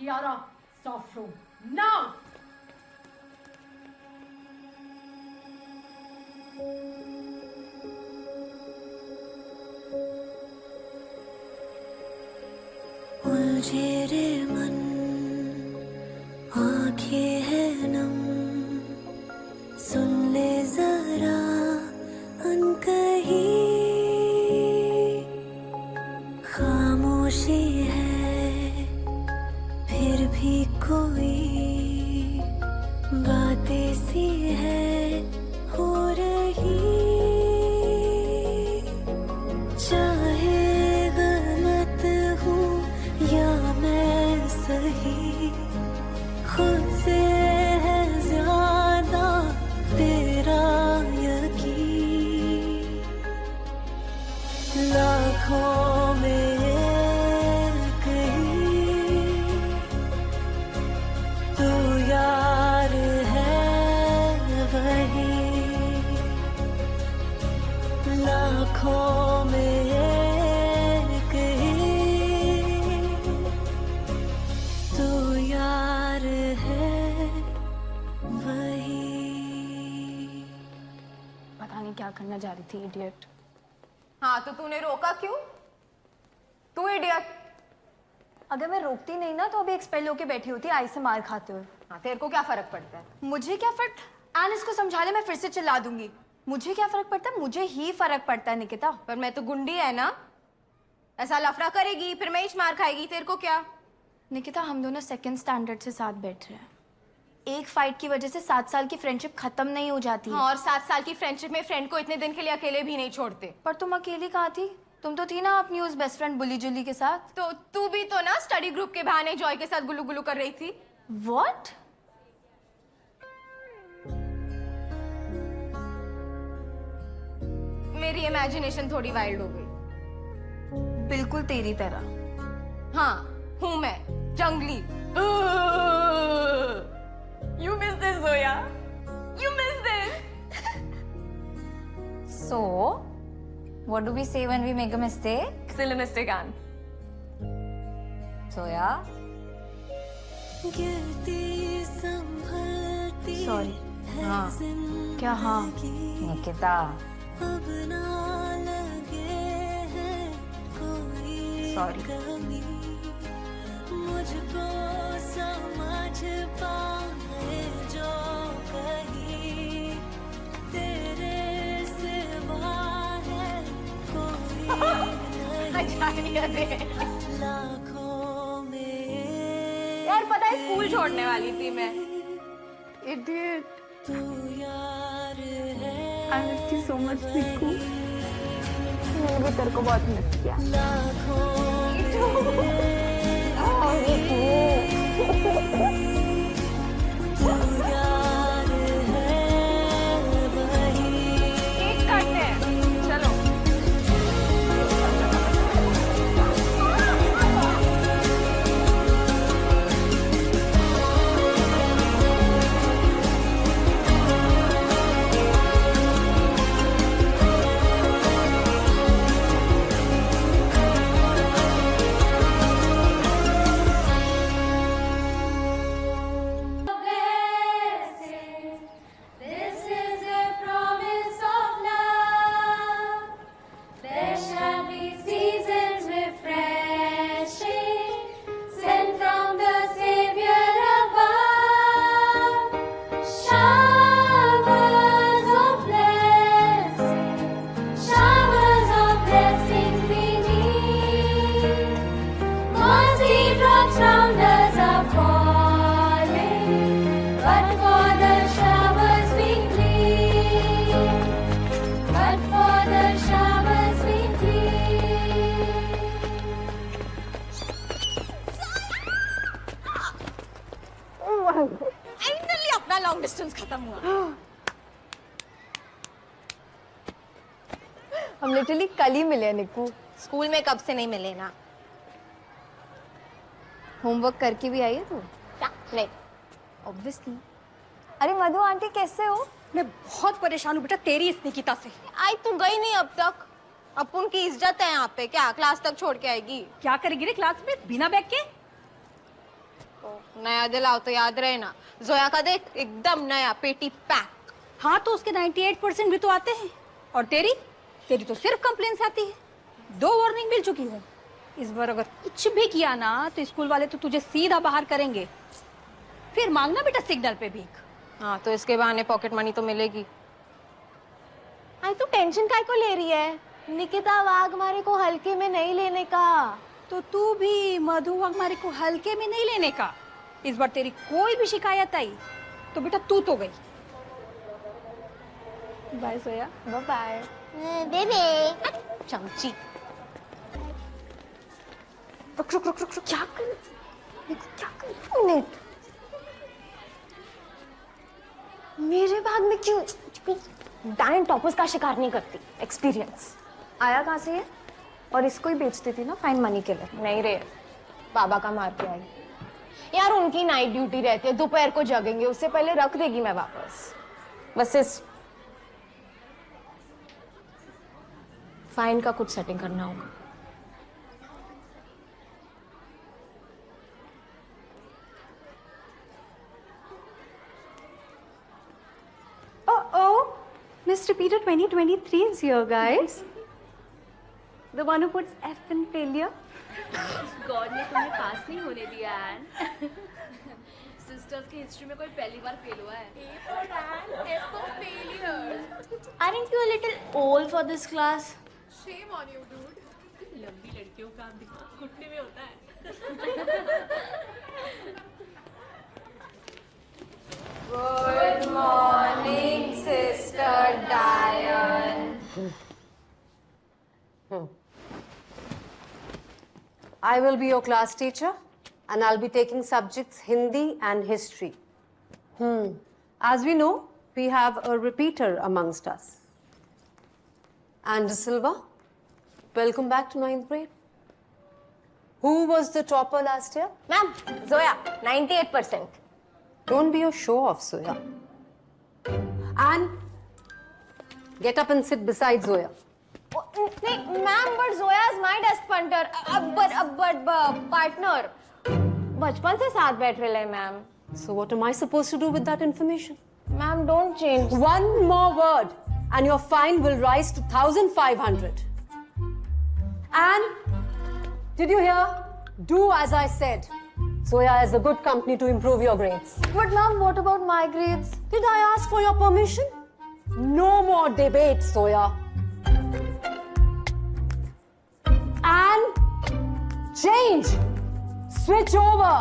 Kiara, staff room. Now! उलझे रे मन, आँखें हैं नम, सुन ले जरा अनकही, खामोशी है फिर भी कोई बातें सी है हो रही, चाहे गलत हूँ या मैं सही, खुद से है ज्यादा तेरा यकीन, लाखों में एक ही तू यार है वही, लाखों में एक ही तू यार है वही। पता नहीं क्या करना जा रही थी, इडियट। हाँ तो तूने रोका क्यों? तू इडियट। अगर मैं रोकती नहीं ना तो अभी एक्सपेल होके बैठी होती आई से मार खाते हुए। हाँ तेरे को क्या फर्क पड़ता है? मुझे क्या फर्क? एन इसको समझा ले, मैं फिर से चिल्ला दूंगी। मुझे क्या फर्क पड़ता है? मुझे ही फर्क पड़ता है निकिता। पर मैं तो गुंडी है ना, ऐसा लफड़ा करेगी फिर मैं ही मार खाएगी, तेरे को क्या? निकिता हम दोनों सेकंड स्टैंडर्ड से साथ बैठ रहे हैं, एक फाइट की वजह से 7 साल की फ्रेंडशिप खत्म नहीं हो जाती। हाँ, और 7 साल की फ्रेंडशिप में फ्रेंड को इतने दिन के लिए अकेले भी नहीं छोड़ते। पर तुम अकेली कहाँ थी? तुम तो थी ना अपनी उस बेस्ट फ्रेंड बुली जुली के साथ। तो तू भी तो ना स्टडी ग्रुप के बहाने जॉय के साथ गुल्लू गुल्लू कर रही थी। What? मेरी इमेजिनेशन थोड़ी वाइल्ड हो गई। बिल्कुल तेरी तरह। हाँ, हूँ मैं जंगली। You miss this, Zoya. You miss this. So, what do we say when we make a mistake? Still a mistake, Anne. So, yeah. Sorry. हाँ। क्या हाँ? Nikita. सॉरी। मुझको समझ पाए जो कहीं तेरे सिवा है कोई लाखों में यार पता है स्कूल छोड़ने वाली थी मैं। Idiot. तू यार है I miss you so much, Nikku. मैंने भी तेरे को बहुत मिस किया। केक काटते हैं, चलो। This is a promise of love. There shall be seasons refreshing, sent from the Savior above. Showers of blessing, showers of blessing we need. Mercy drops round us are falling, but for the showers we plead. But for the showers we plead. Finally अपना लॉन्ग डिस्टेंस खत्म हुआ। हम लिटरली कल ही मिले निक्कू। स्कूल में कब से नहीं मिले ना। होमवर्क करके भी आई है तू? क्या? नहीं। ऑब्वियसली। अरे मधु आंटी कैसे हो? मैं बहुत परेशान हूँ बेटा तेरी इस निकिता से। आई तू गई नहीं अब तक। अपुन की इज्जत है यहाँ पे, क्या क्लास तक छोड़ के आएगी? क्या करेगी रे क्लास में बिना बैग के? नया दिलाओ तो याद रहे ना। जोया का देख एकदम नया पेटी पैक। हाँ तो उसके 98% भी तो आते हैं। और तेरी तो सिर्फ कंप्लेंट्स आती है। 2 वार्निंग मिल चुकी है। इस बार अगर कुछ भी किया ना तो स्कूल वाले तो तुझे सीधा बाहर करेंगे। फिर मांगना बेटा सिग्नल पे भीख। हाँ तो इसके बहाने पॉकेट मनी तो मिलेगी। आई तू टेंशन काय को ले रही है? निकिता वाघमारे को हल्के में नहीं लेने का। तो तू भी मधु वाघमारे को हल्के में नहीं लेने का। इस बार तेरी कोई भी शिकायत आई तो बेटा तू तो गई। बाय सोया। Bye bye. बेबे चमची। रुक रुक रुक रुक रुक। क्या कर मिनट। मेरे बैग में क्यों? डायन टॉपर्स का शिकार नहीं करती। एक्सपीरियंस। आया कहाँ से ये? और इसको ही बेच देती ना फाइन मनी के लिए। नहीं रे, बाबा का मार के आई। यार उनकी नाइट ड्यूटी रहती है, दोपहर को जगेंगे, उससे पहले रख देगी मैं वापस। बस इस फाइन का कुछ सेटिंग करना होगा। Oh, Miss Repeater 2023 is here, guys. The one who puts F in failure. God ने तुम्हें पास नहीं होने दिया एन। सिस्टर्स की हिस्ट्री में कोई पहली बार फेल हुआ है। Aren't you a little old for this class? Shame on you, dude. लंबी लड़कियों का दिमाग घुटने में होता है। Good morning, Sister Diane. I will be your class teacher and I'll be taking subjects Hindi and history. As we know, we have a repeater amongst us. And Silva, welcome back to 9th grade. Who was the topper last year? Ma'am, Zoya, 98%. Don't be a show-off, Zoya. And get up and sit beside Zoya. नहीं ma'am but Zoya is my desk punter but partner बचपन से साथ बैठ रहे हैं ma'am So what am I supposed to do with that information? Ma'am don't change One more word and your fine will rise to 1,500. And did you hear? Do as I said. Zoya is a good company to improve your grades. But ma'am, what about my grades? Did I ask for your permission? No more debate, Zoya. And change. Switch over.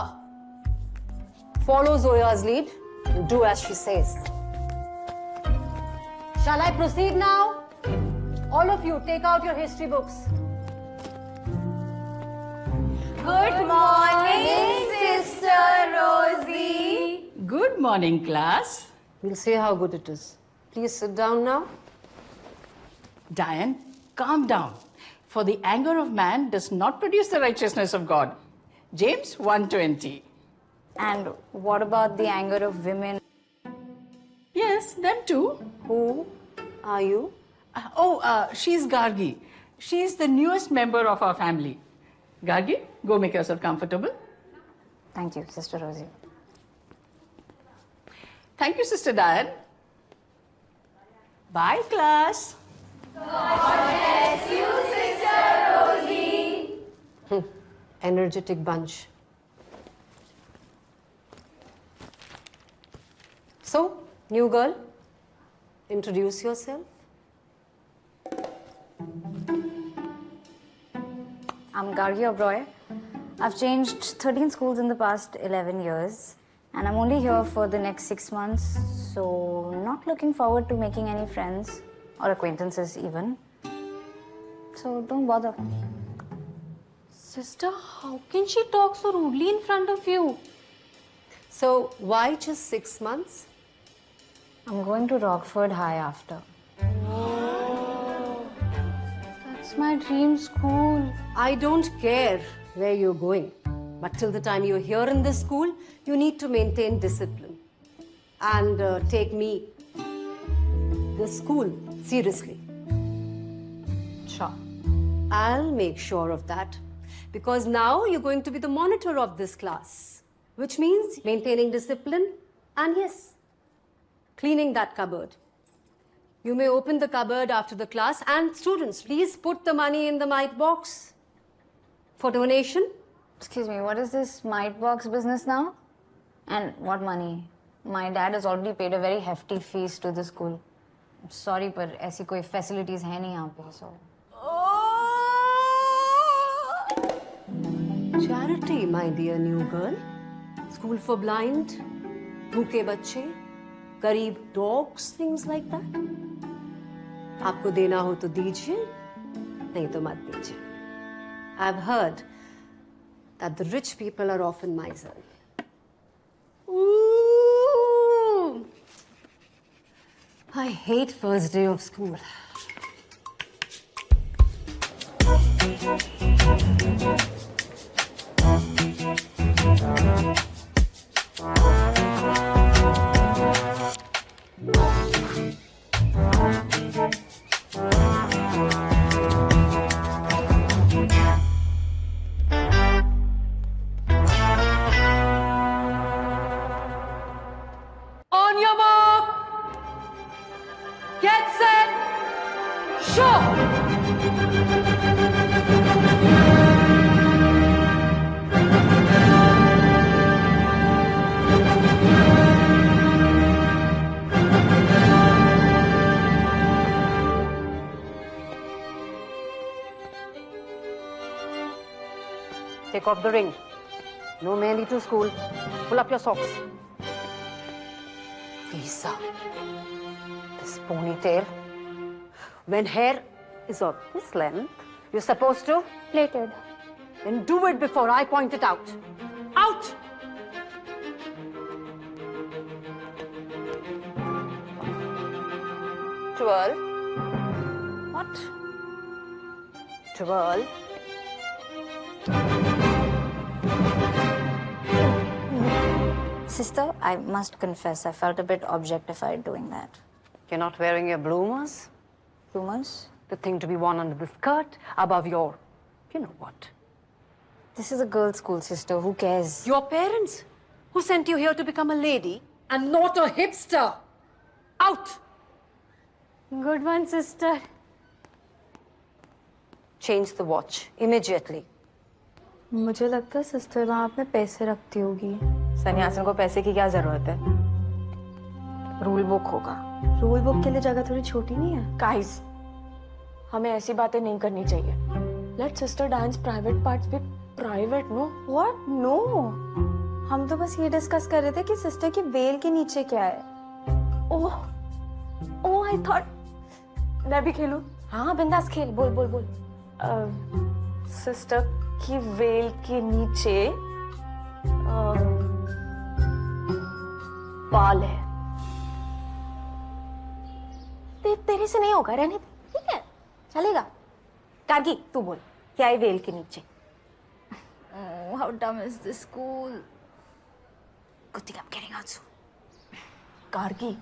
Follow Zoya's lead and do as she says. Shall I proceed now? All of you, take out your history books. Good morning sister रोजी Good morning, class. We'll see how good it is. Please sit down now. Diane, calm down. For the anger of man does not produce the righteousness of God. James 1:20. And what about the anger of women? Yes, them too. Who are you? She's Gargi. She's the newest member of our family. Gargi, go make yourself comfortable. Thank you, Sister Rosie. Thank you, Sister Diane. Bye, class. Energetic bunch. So, new girl, introduce yourself. I'm Gargi Obroy. I've changed 13 schools in the past 11 years, and I'm only here for the next 6 months, so not looking forward to making any friends or acquaintances even. So don't bother. Sister, how can she talk so rudely in front of you? So, why just 6 months? I'm going to Rockford High after. That's my dream school. I don't care where you're going, but till the time you're here in this school, you need to maintain discipline and take me, the school, seriously. Sure. I'll make sure of that because now you're going to be the monitor of this class, which means maintaining discipline and yes, cleaning that cupboard. You may open the cupboard after the class and students, please put the money in the mite box for donation. Excuse me, what is this mite box business now? And what money? My dad has already paid a very hefty fees to the school. I'm sorry, पर ऐसी कोई facilities है नहीं यहाँ पे, so. Charity, my dear new girl. School for blind, भूखे बच्चे, गरीब dogs, things like that. आपको देना हो तो दीजिए, नहीं तो मत दीजिए. I've heard that the rich people are often miserly. Ooh. I hate first day of school. On your mark. Get set. Show. Take off the ring. No Mehndi to school. Pull up your socks. Lisa, this ponytail. When hair is of this length, you're supposed to Plated. then do it before I point it out. Out! Twirl. What? Twirl. Sister, I must confess, I felt a bit objectified doing that. You're not wearing your bloomers? Bloomers? The thing to be worn under the skirt, above your... You know what? This is a girls' school, sister. Who cares? Your parents, who sent you here to become a lady and not a hipster. Out! Good one, sister. Change the watch immediately. मुझे लगता है सिस्टर वहाँ अपने पैसे रखती होगी। सन्यासिन को पैसे की क्या जरूरत है? रूल बुक होगा। रूल बुक के लिए जगह थोड़ी छोटी नहीं है? गाइस, हमें ऐसी बातें नहीं करनी चाहिए। Let sister dance private parts भी प्राइवेट, नो? व्हाट? नो, हम तो बस ये डिस्कस कर रहे थे कि सिस्टर की वेल के नीचे क्या है। ओह ओह, आई थॉट मैं भी खेलूं। हाँ बिंदास खेल, बोल बोल बोल। सिस्टर की वेल के नीचे बाल है। तेरे से नहीं होगा, रहने दे, ठीक है, चलेगा। गार्गी तू बोल, क्या है वेल के नीचे? Oh, how dumb is this school? Good thing I'm getting out soon. Gargi,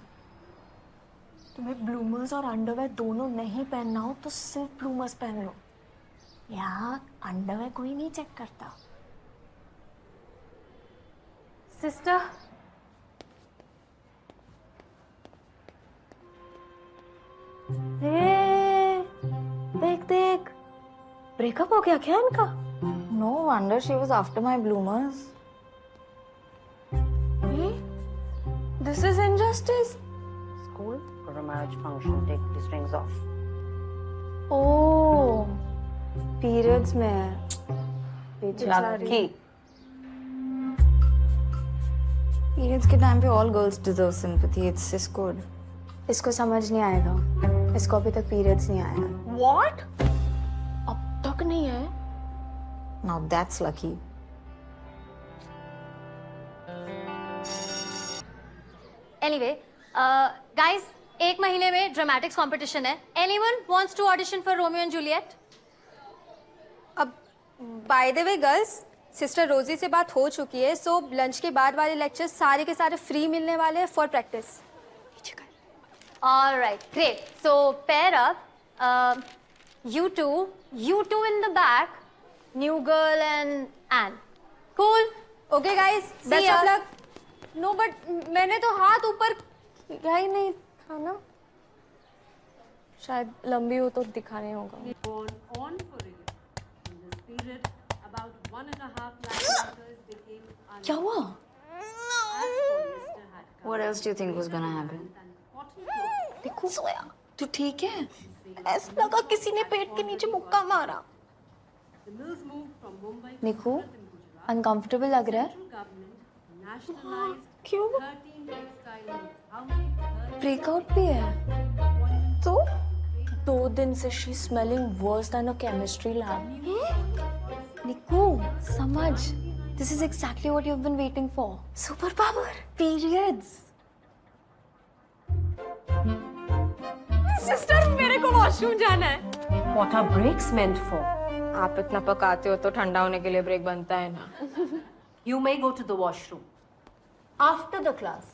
तुम्हें ब्लूमर्स और अंडरवेयर दोनों नहीं पहनना हो तो सिर्फ ब्लूमर्स पहन लो। यहाँ अंडरवेयर कोई नहीं चेक करता। सिस्टर, देख देख, ब्रेकअप हो गया क्या इनका? No wonder she was after my bloomers. This is injustice. School for a marriage function, take these rings off. Oh, periods में है। बेचारी। Periods के time पे all girls deserve sympathy. It's just good. इसको समझ नहीं आएगा, इसको अभी तक पीरियड्स नहीं आया। What? अब तक नहीं है? Now that's lucky. Anyway, guys, एक महीने में ड्रामेटिक्स कंपटीशन है। Anyone wants to audition for Romeo and Juliet? अब by the way girls, sister Rosie से बात हो चुकी है, सो लंच के बाद वाले लेक्चर्स सारे के सारे फ्री मिलने वाले हैं for practice. Alright, great. So pair up. You two in the back. New girl and Anne. Cool. Okay, guys. Best of luck. No, but मैंने तो हाथ ऊपर किया ही नहीं था ना। शायद लंबी हो तो दिखा नहीं होगा। On for it. In this period, about 1.5 lakh letters became क्या हुआ? What else do you think was gonna happen? देखो सोया, तू ठीक है? ऐसा लगा किसी ने पेट के नीचे मुक्का मारा। निकू, अनकंफर्टेबल लग रहा है? क्यों? ब्रेकआउट भी है तो 2 दिन से she smelling worse than a chemistry lab. Niku, समझ, this is exactly what you have been waiting for. Super power, periods. Sister मेरे को वॉशरूम जाना है। What are breaks meant for? आप इतना पकाते हो तो ठंडा होने के लिए ब्रेक बनता है ना। You may go to the washroom after the class.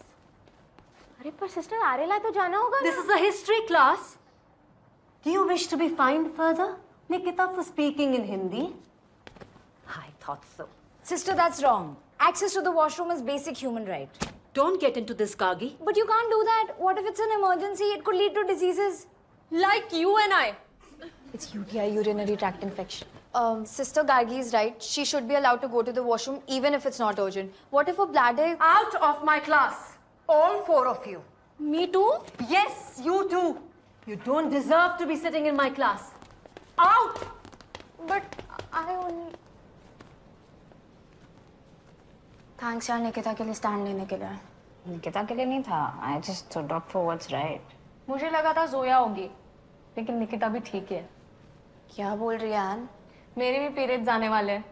अरे पर सिस्टर आरेला तो जाना होगा ना। This is a history class. Do you wish to be fined further, Nikita, for speaking in Hindi? I thought so. Sister, that's wrong. Access to the washroom is basic human right. Don't get into this, Gagi. But you can't do that. What if it's an emergency? It could lead to diseases. Like you and I. It's UTI, urinary tract infection. Sister Gargi is right. She should be allowed to go to the washroom even if it's not urgent. What if a bladder... Out of my class. All 4 of you. Me too? Yes, you too. You don't deserve to be sitting in my class. Out! But I only... Thanks यार निकिता के लिए स्टैंड लेने के लिए। निकिता के लिए नहीं था. I just stood up for what's right. मुझे लगा था जोया होगी, लेकिन निकिता भी ठीक है। क्या बोल रही है आन? मेरे भी पीरियड्स आने वाले हैं,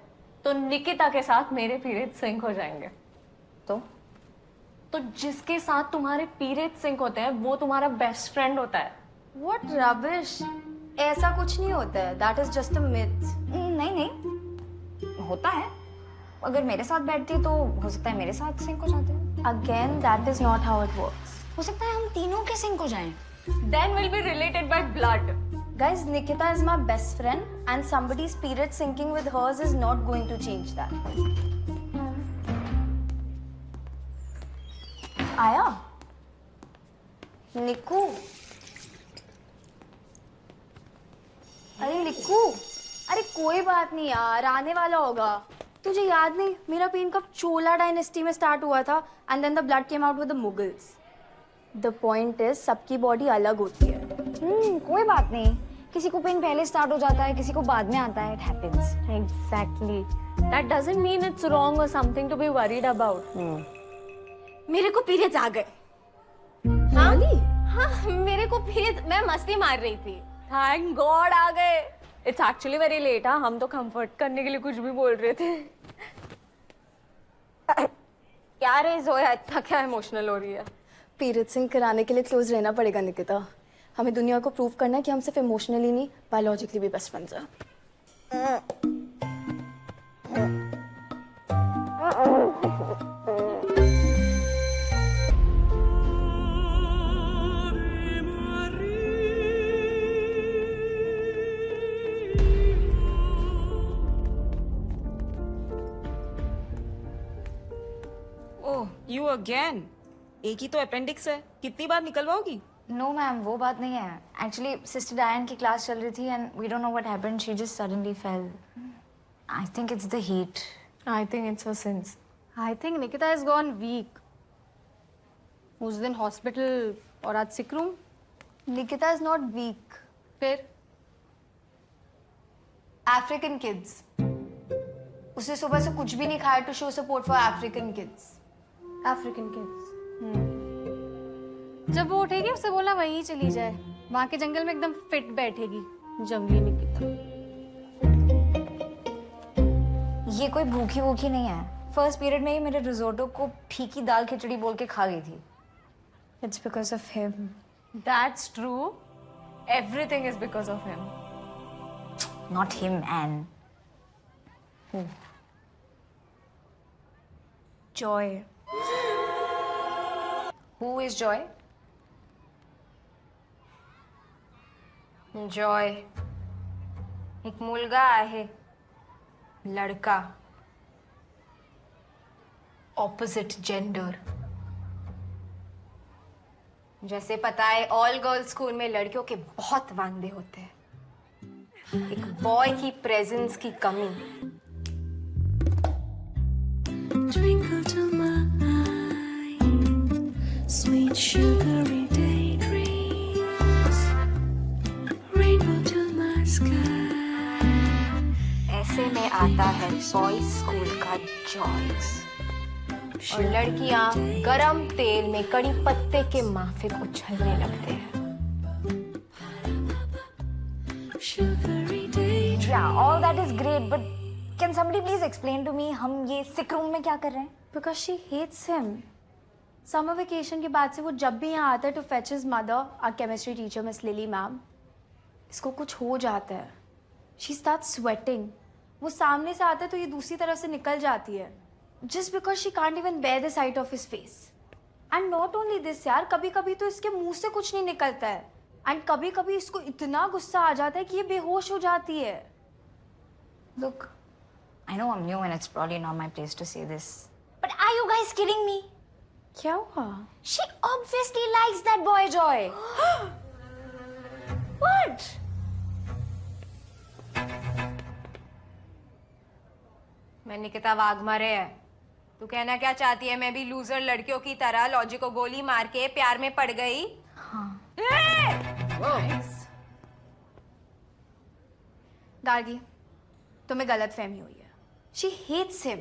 तो निकिता के साथ मेरे पीरियड्स सिंक हो जाएंगे। तो जिसके साथ तुम्हारे पीरियड्स सिंक होते हैं वो तुम्हारा बेस्ट फ्रेंड होता है। What rubbish! ऐसा कुछ नहीं होता है। That is just a myth. नहीं होता है. अगर मेरे साथ बैठती है तो हो सकता है मेरे साथ सिंक हो जाते हैं. Again, that is not how it works. हो सकता है हम तीनों के सिंक हो जाएं। Then we'll be related by blood. Guys, Nikita is my best friend, and somebody's period syncing with hers is not going to change that. आया? निक्कू? अरे निक्कू, अरे कोई बात नहीं यार, आने वाला होगा। तुझे याद नहीं, मेरा पेन कब चोला डायनेस्टी में स्टार्ट हुआ था, and then the blood came out with the Mughals. The point is, सबकी बॉडी अलग होती है। कोई बात नहीं, किसी को पेन पहले स्टार्ट हो जाता है, किसी को बाद में आता है, it happens. Exactly. That doesn't mean it's wrong or something to be worried about. मेरे को पीरियड्स आ गए। हाँ, मेरे को पीरियड्स, मैं मस्ती मार रही थी। Thank God आ गए। It's actually very late, हाँ, हम तो कंफर्ट करने के लिए कुछ भी बोल रहे थे। क्या रे ज़ोया, इतना क्या इमोशनल हो रही है? पीरियड सिंक कराने के लिए क्लोज रहना पड़ेगा निकिता। हमें दुनिया को प्रूव करना है कि हम सिर्फ इमोशनली नहीं, बायोलॉजिकली भी बेस्ट फ्रेंड्स हैं। ओह, यू अगेन। एक ही तो अपेंडिक्स है, कितनी बार निकलवाओगी? नो मैम, वो बात नहीं है। एक्चुअली सिस्टर डायन की क्लास चल रही थी and we don't know what happened, she just suddenly fell. I think it's the heat. I think it's her sins. I think Nikita has gone weak. उस दिन हॉस्पिटल और आज sick room. Nikita is not weak. फिर अफ्रीकन किड्स, उसने सुबह से कुछ भी नहीं खाया to show support for African kids. African kids. जब वो उठेगी उससे बोला वहीं चली जाए, वहां के जंगल में एकदम फिट बैठेगी। जंगली निकिता। ये कोई भूखी वूखी नहीं है। फर्स्ट पीरियड में ही मेरे रिजोटो को फीकी दाल खिचड़ी बोल के खा गई थी। It's because of him. That's true. Everything is because of him. Not him and Joy. Who is Joy? Joy एक मुलगा आहे, लड़का, ऑपोजिट जेंडर। जैसे पता है ऑल गर्ल्स स्कूल में लड़कियों के बहुत वांदे होते हैं, एक बॉय की प्रेजेंस की कमी। Twinkle to my eye, sweet sugary daydreams, rainbow to my sky. ऐसे में आता है बॉयज स्कूल का जॉयस, और लड़कियां गरम तेल में कड़ी पत्ते के माफिक उछलने लगते हैं। Yeah, all that is great, but can somebody please explain to me हम ये sick room में क्या कर रहे हैं? Because she hates him. Summer vacation के बाद से वो जब भी यहाँ आता है to fetch his mother, our chemistry teacher Miss Lily ma'am, इसको कुछ हो जाता है। She starts sweating. वो सामने से आता है तो ये दूसरी तरफ से निकल जाती है। Just because she can't even bear the sight of his face. And not only this यार, कभी-कभी तो इसके मुंह से कुछ नहीं निकलता है। And कभी-कभी इसको इतना गुस्सा आ जाता है कि ये बेहोश हो जाती है। Look, I know I'm new and it's probably not my place to say this, but are you guys kidding me? क्या हुआ? She obviously likes that boy Joy. What? मैं निकिता वाघमारे है। तू कहना क्या चाहती है? मैं भी लूजर लड़कियों की तरह लॉजिक को गोली मार के प्यार में पड़ गई? हाँ। गार्गी, तुम्हें गलत फहमी हुई है। She hates him.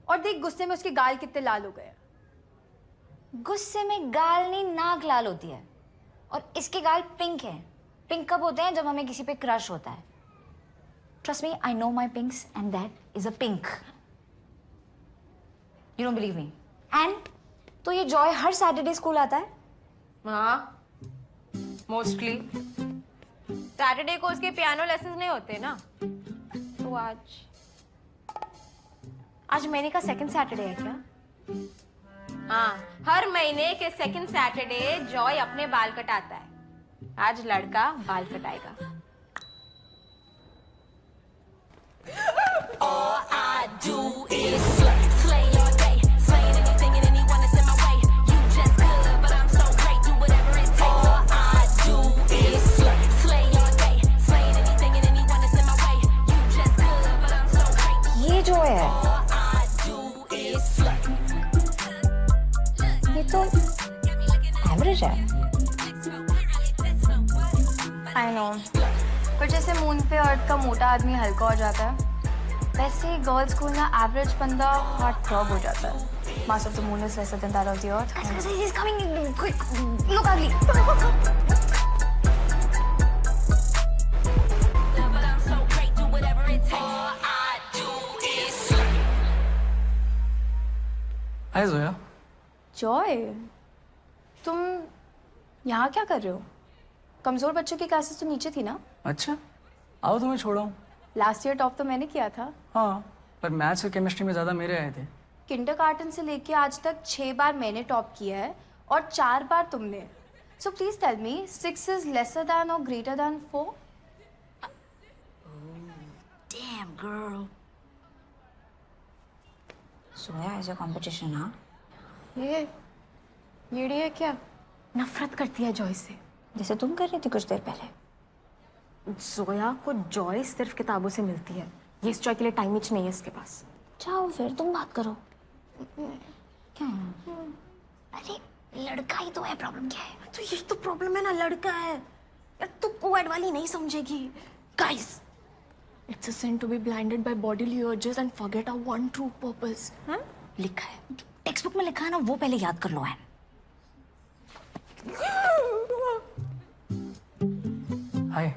और देख गुस्से में उसके गाल कितने लाल हो गए। गुस्से में गाल नहीं, नाक लाल होती है, और इसके गाल पिंक हैं। पिंक कब होते हैं? जब हमें किसी पे क्रश होता है। Trust me, I know my pinks and that is a pink. You don't believe me? And तो ये जॉय हर सैटरडे स्कूल आता है? हाँ, मोस्टली। सैटरडे को उसके पियानो लेसन नहीं होते ना। तो आज मैंने का सेकंड सैटरडे है क्या? हाँ, हर महीने के सेकंड सैटरडे जॉय अपने बाल कटाता है। आज लड़का बाल कटाएगा। All I do is slay all day, slaying anything and anyone that's in my way. You just good, but I'm so great, do whatever it takes. All I do is slay all day, slaying anything and anyone that's in my way. You just good, but I'm so great. ये जो है All I do is slay. ये तो एवरेज है। आई नो, पर जैसे मून पे अर्थ का मोटा आदमी हल्का हो जाता है, वैसे ही गर्ल्स स्कूल में एवरेज बंदा हार्ट थ्रॉब हो जाता है। Mass of the moon is lesser then that of the earth. He is coming quick. Look ugly. But I'm so great, do whatever it takes. All I do is slay. Hi Zoya. Joy, तुम यहाँ क्या कर रहे हो? कमजोर बच्चों की क्लासेस तो नीचे थी ना? अच्छा, आओ तुम्हें छोड़ाऊँ। लास्ट ईयर टॉप तो मैंने किया था। हाँ, पर मैथ्स और केमिस्ट्री में ज़्यादा मेरे आए थे। किंडरगार्टन से लेके आज तक 6 बार मैंने टॉप किया है और 4 बार तुमने। So please tell me, 6 is lesser than और greater than 4? Damn girl. Zoya is a competition, हाँ? ये है क्या? नफरत करती है जॉय से। जैसे तुम कर रही थी कुछ देर पहले। जोया को जॉय सिर्फ किताबों से मिलती है। ये इस जॉय के लिए टाइम ही नहीं है इसके पास। जाओ फिर तुम बात करो। क्या है? अरे लड़का ही तो है, प्रॉब्लम क्या है? तो यही तो प्रॉब्लम है ना, लड़का है यार। तू कोएड वाली नहीं समझेगी। Guys, it's a sin to be blinded by bodily urges and forget our one true purpose. लिखा है, टेक्स्ट बुक में लिखा है ना, वो पहले याद कर लो। हाय।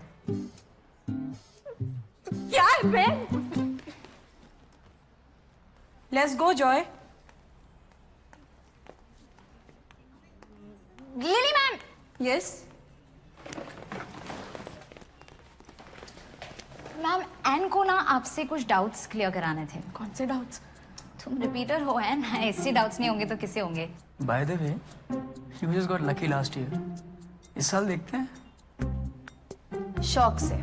क्या है बे? Let's go Joy. Lily ma'am. Yes ma'am, N को ना आपसे कुछ डाउट्स क्लियर कराने थे। कौन से डाउट्स? तुम रिपीटर हो एन, ऐसे डाउट्स नहीं होंगे तो किसे होंगे? Bye the way, you just got lucky last year. इस साल देखते हैं। शौक से।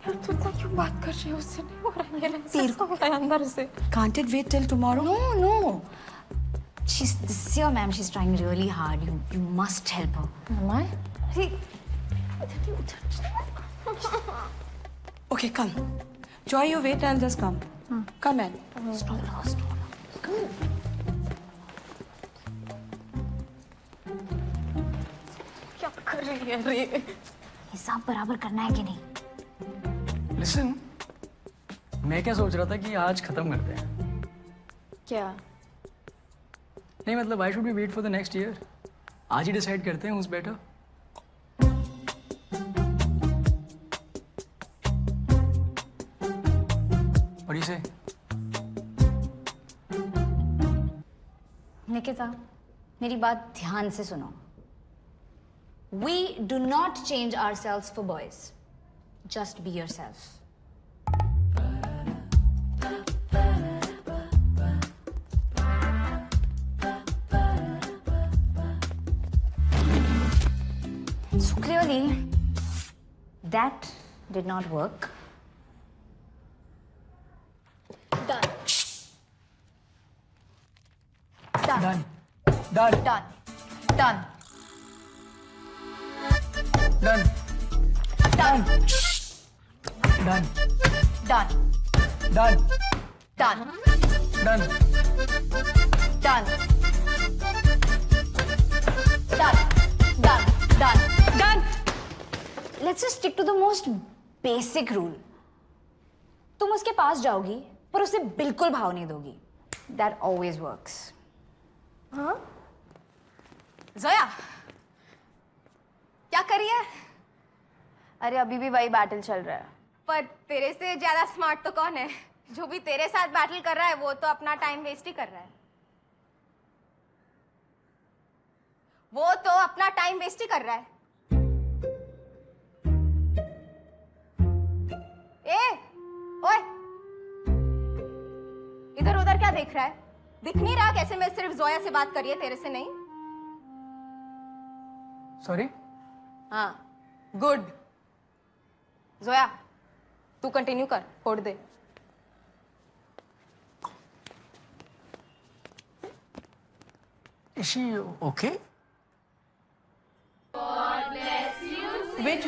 यार तू इतना क्यों बात कर रही है? उससे नहीं हो रहा है मेरा, सिर्फ हो रहा है अंदर से। Can't it wait till tomorrow? No. This year, ma'am, she's trying really hard. You must help her. Am I? Okay, come. Joy, you wait, I'll just come. Come in. क्या कर रही है रे? हिसाब बराबर करना है कि नहीं? लिसन, मैं क्या सोच रहा था कि आज खत्म करते हैं। क्या? नहीं मतलब, I should be wait for the next year. आज ही डिसाइड करते हैं, who's better. What do you say? Nikita, मेरी बात ध्यान से सुनो। We do not change ourselves for boys. Just be yourself. So clearly, that did not work. Done. Done. Done. Done. Done. Done. Done. Done. Done. Done. Done. Done. Done. Done. Done. Done. Done. Let's just stick to the most basic rule. तुम उसके पास जाओगी पर उसे बिल्कुल भाव नहीं दोगी. That always works. हाँ? जोया, क्या कर रही है? अरे अभी भी वही बैटल चल रहा है. पर तेरे से ज्यादा स्मार्ट तो कौन है? जो भी तेरे साथ बैटल कर रहा है वो तो अपना टाइम वेस्ट ही कर रहा है. वो तो अपना टाइम वेस्ट ही कर रहा है. ए, ओए, इधर उधर क्या देख रहा है? दिख नहीं रहा कैसे मैं सिर्फ जोया से बात करी है, तेरे से नहीं? सॉरी। हाँ, गुड। जोया, तू कंटिन्यू कर, छोड़ दे। Is she okay? Wait,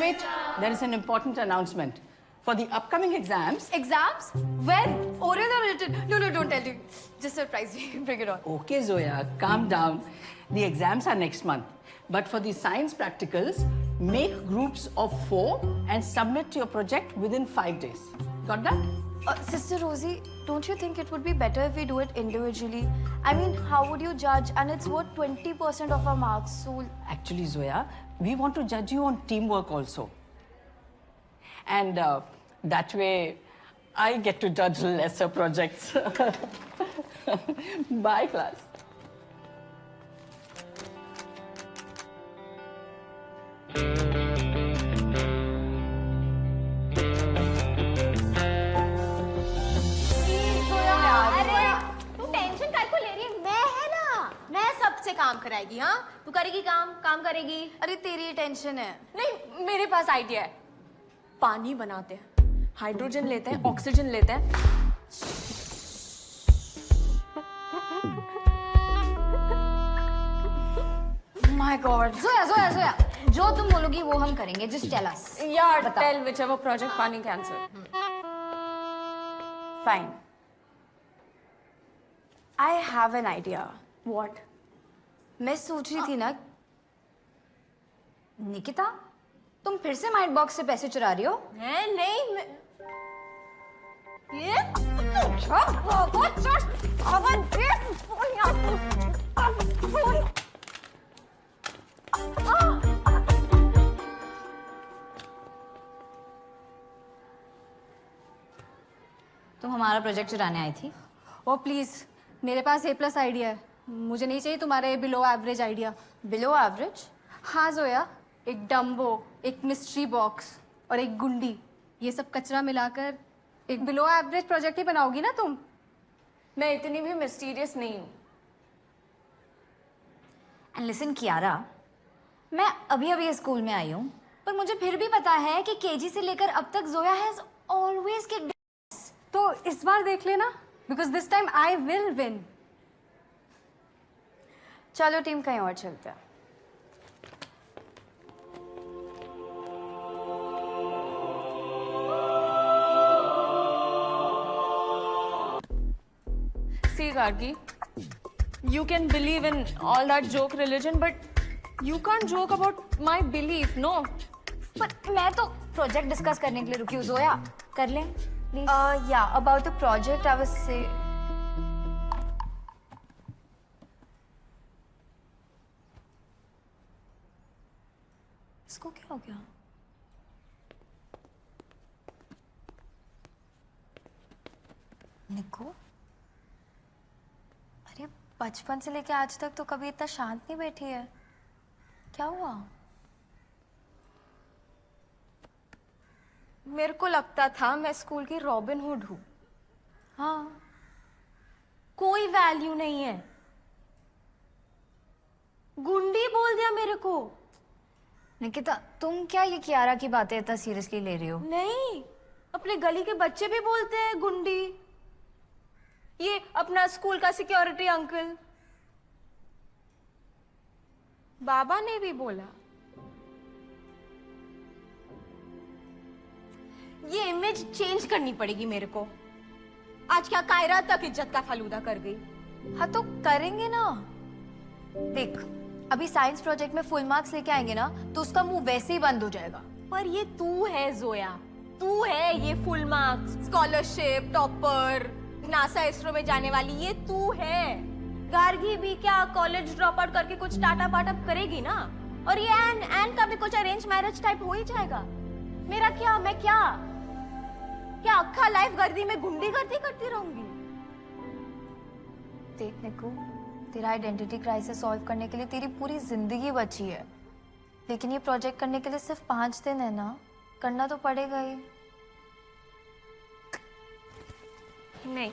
there is an important announcement. For the upcoming exams. Exams? When? Oral or written? No, don't tell you. Just surprise me. Bring it on. Okay, Zoya, calm down. The exams are next month. But for the science practicals, make groups of 4 and submit your project within 5 days. Got that? Sister Rosie, don't you think it would be better if we do it individually? I mean, how would you judge? And it's worth 20% of our marks, so... Actually, Zoya, we want to judge you on teamwork also. And that way, I get to judge lesser projects. Bye, class. सबसे काम कराएगी। हाँ, तू करेगी काम करेगी। अरे तेरी टेंशन है। नहीं, मेरे पास आइडिया है। पानी बनाते हैं, हाइड्रोजन लेते हैं, ऑक्सीजन लेते हैं। My God. Zoya, जो तुम बोलोगी वो हम करेंगे। Just tell us. Yeah, tell whichever project Pani cancel. Fine. I have an idea. What? मैं सोच रही थी ना, निकिता, तुम फिर से माइंड बॉक्स से पैसे चुरा रही हो? नहीं, ये तुम हमारा प्रोजेक्ट चुराने आई थी? ओ प्लीज, मेरे पास A+ आइडिया है, मुझे नहीं चाहिए तुम्हारे below average idea. Below average? हाँ जोया, एक डम्बो, एक मिस्ट्री बॉक्स और एक गुंडी, ये सब कचरा मिलाकर एक बिलो एवरेज प्रोजेक्ट ही बनाओगी ना तुम? मैं इतनी भी मिस्टीरियस नहीं हूँ। एंड लिसन कियारा, मैं अभी स्कूल में आई हूँ, पर मुझे फिर भी पता है कि केजी से लेकर अब तक जोया हैज ऑलवेज किक्ड। तो इस बार देख लेना, because this time I will win. चलो टीम कहीं और चलते हैं। See, Gargi, you can believe in all that joke religion, but you can't joke about my belief, no? पर मैं तो प्रोजेक्ट डिस्कस करने के लिए रुकी हूँ। जोया, कर ले please. Yeah, about the project I was saying. इसको क्या हो गया? निको, अरे बचपन से लेके आज तक तो कभी इतना शांत नहीं बैठी है, क्या हुआ? मेरे को लगता था मैं स्कूल की रॉबिन हुड हूँ। हाँ, कोई वैल्यू नहीं है। गुंडी बोल दिया मेरे को। निकिता, तुम क्या ये कियारा की बातें इतना सीरियसली ले रही हो? नहीं, अपने गली के बच्चे भी बोलते हैं गुंडी। ये अपना स्कूल का सिक्योरिटी अंकल, बाबा ने भी बोला। ये इमेज चेंज करनी पड़ेगी मेरे को। आज क्या कायरा तक इज्जत का फालूदा कर गई। हाँ तो करेंगे ना। देख, अभी साइंस प्रोजेक्ट में फुल मार्क्स लेके आएंगे ना, तो उसका मुंह वैसे ही बंद हो जाएगा। पर ये तू है जोया, तू है ये full marks, scholarship, topper, NASA ISRO में जाने वाली, ये तू है। गार्गी भी क्या कॉलेज ड्रॉप आउट करके कुछ स्टार्टअप वार्टअप करेगी ना, और ये एन का भी कुछ अरेंज मैरिज टाइप हो ही जाएगा। मेरा क्या, मैं क्या अक्खा लाइफ गर्दी में गुंडी करती रहूंगी। देख निकू, तेरा आइडेंटिटी क्राइसिस सॉल्व करने के लिए तेरी पूरी जिंदगी बची है, लेकिन ये प्रोजेक्ट करने के लिए सिर्फ 5 दिन है ना, करना तो पड़ेगा ही। नहीं,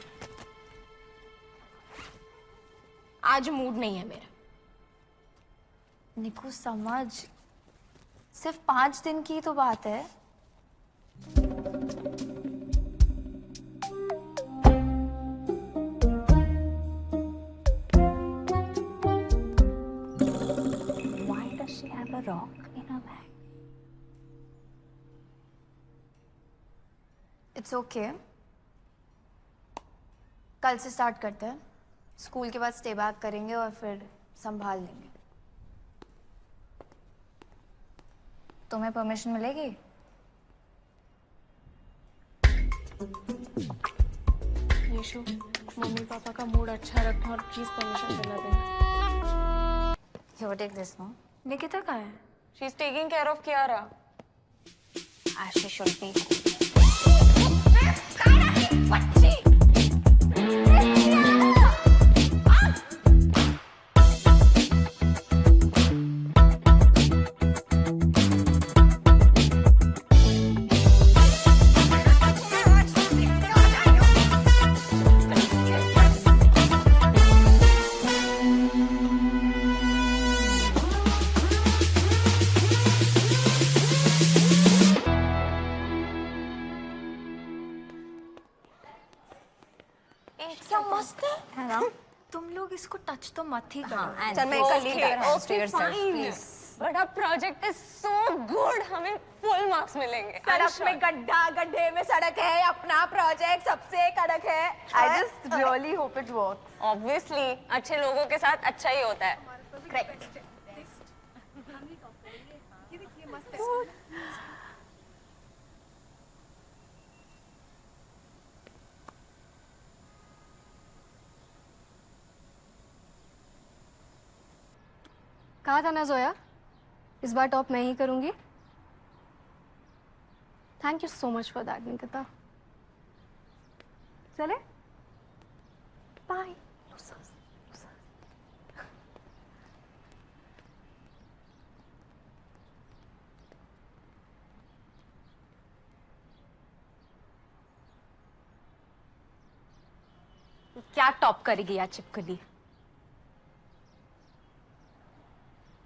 आज मूड नहीं है मेरा। निकू समझ, सिर्फ 5 दिन की तो बात है। Why does she have a rock in her bag? It's okay, कल से स्टार्ट करते हैं। स्कूल के बाद स्टे बैक करेंगे और फिर संभाल लेंगे। तुम्हें परमिशन मिलेगी? यीशु, मम्मी पापा का मूड अच्छा रखना और प्लीज परमिशन दिला देना। Here, take this, no? Nikita कहाँ है? She is taking care of Kiara. As she should be. क्या मस्त है ना? तुम लोग इसको टच तो मत ही करो। चल मैं कर ली। Okay fine, but our project is so good, हमें फुल मार्क्स मिलेंगे। सड़क में गड्ढा, गड्ढे में सड़क है, अपना प्रोजेक्ट सबसे कड़क है। I just really hope it works. Obviously अच्छे लोगों के साथ अच्छा ही होता है। करेक्ट। कहा था ना जोया, इस बार टॉप मैं ही करूंगी। Thank you so much for that Nikita. चले बाय। क्या टॉप करेगी यार चिपकली?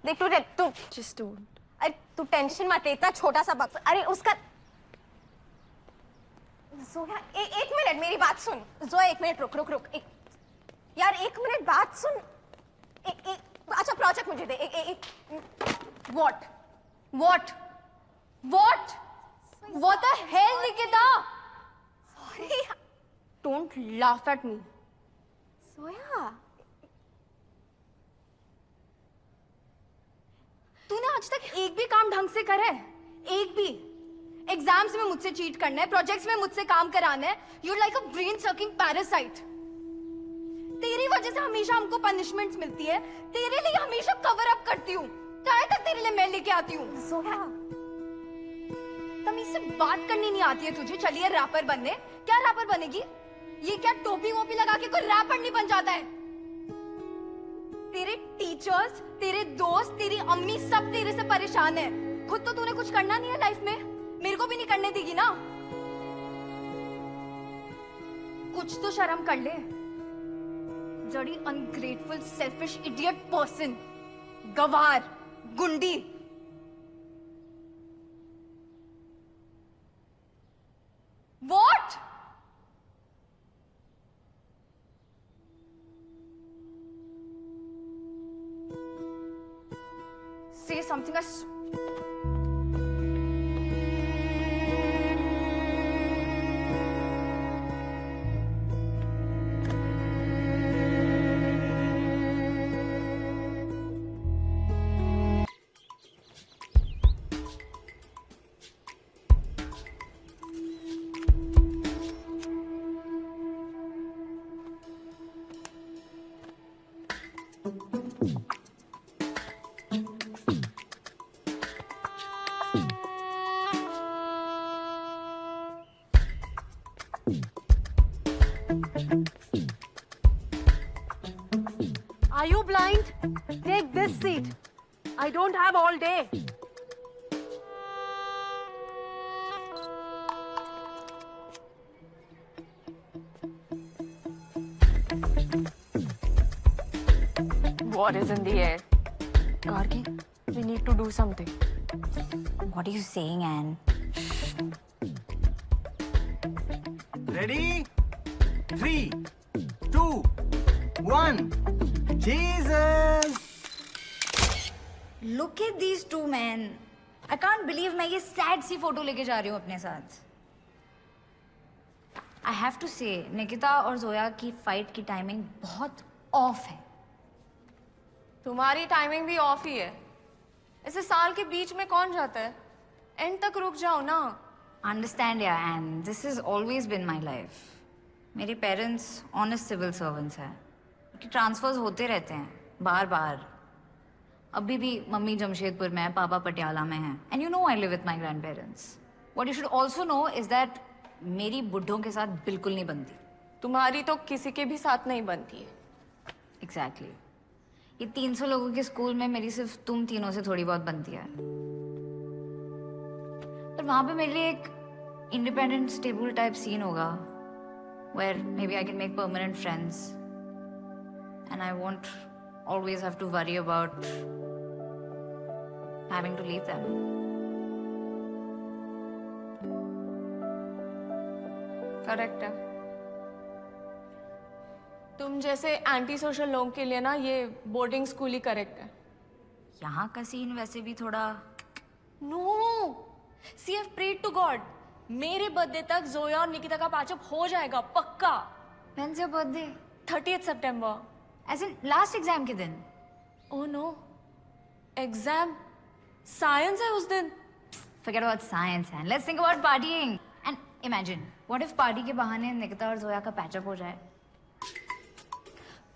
देख तू जस्ट डोंट। अरे तू टेंशन मत ले, इतना छोटा सा बक्सा। अरे उसका जोया एक मिनट मेरी बात सुन। जोया एक मिनट रुक रुक रुक। यार एक मिनट बात सुन। अच्छा प्रोजेक्ट मुझे दे। What? What? What? What the hell, Nikita? Sorry Don't laugh at me. Zoya, तूने आज तक एक भी काम ढंग से करा है? एक भी? एग्जाम्स में मुझसे चीट करना है, प्रोजेक्ट्स में मुझसे काम कराना है। You're like a brain sucking parasite. तेरी वजह से हमेशा हमको पनिशमेंट्स मिलती है, तेरे लिए हमेशा कवर अप करती हूँ, कहाँ तक तेरे लिए मैं लेके आती हूँ। जोया तमीज से बात करनी नहीं आती है तुझे? चलिए रैपर बनने। क्या रैपर बनेगी? ये क्या टोपी वोपी लगा के कोई रैपर नहीं बन जाता है? तेरे टीचर्स, तेरे दोस्त, तेरी अम्मी सब तेरे से परेशान है। खुद तो तूने कुछ करना नहीं है लाइफ में, मेरे को भी नहीं करने देगी ना। कुछ तो शर्म कर ले। जड़ी अनग्रेटफुल सेल्फिश इडियट पर्सन, गवार, गुंडी। What? Say something. Are you blind? Take this seat. I don't have all day. war is in the air. Gargi, we need to do something. What are you saying, Anne? Ready? 3, 2, 1. Jesus! Look at these two men. I can't believe मैं ये sad सी फोटो लेके जा रही हूँ अपने साथ. I have to say, Nikita और जोया की फाइट की टाइमिंग बहुत ऑफ है. तुम्हारी टाइमिंग भी ऑफ ही है. ऐसे साल के बीच में कौन जाता है? एंड तक रुक जाओ ना. Understand, yeah, and this has always been my life. मेरे पेरेंट्स ऑनेस्ट सिविल सर्वेंट्स हैं. उनके ट्रांसफर्स होते रहते हैं बार बार. अभी भी मम्मी जमशेदपुर में है, पापा पटियाला में हैं. And you know I live with my grandparents. What you should also know is that मेरी बुढ़ों के साथ बिल्कुल नहीं बनती. तुम्हारी तो किसी के भी साथ नहीं बनती है. एग्जैक्टली. ये 300 लोगों के स्कूल में मेरी सिर्फ तुम तीनों से थोड़ी बहुत बनती है. पर वहां पे मेरे लिए एक इंडिपेंडेंट स्टेबल टाइप सीन होगा where maybe I can make permanent friends and I won't always have to worry about having to leave them. Correct है. तुम जैसे एंटी सोशल लोगों के लिए ना ये बोर्डिंग स्कूल ही करेक्ट है. यहाँ का सीन वैसे भी थोड़ा. No, see have prayed to God. मेरे बर्थडे तक जोया और निकिता का पैचअप हो जाएगा पक्का. When's your birthday? 30th September. As in last exam के दिन. Oh no, एग्जाम साइंस है उस दिन. Forget about science and let's think about partying. And imagine, what if party के बहाने निकिता और जोया का पैचअप हो जाए?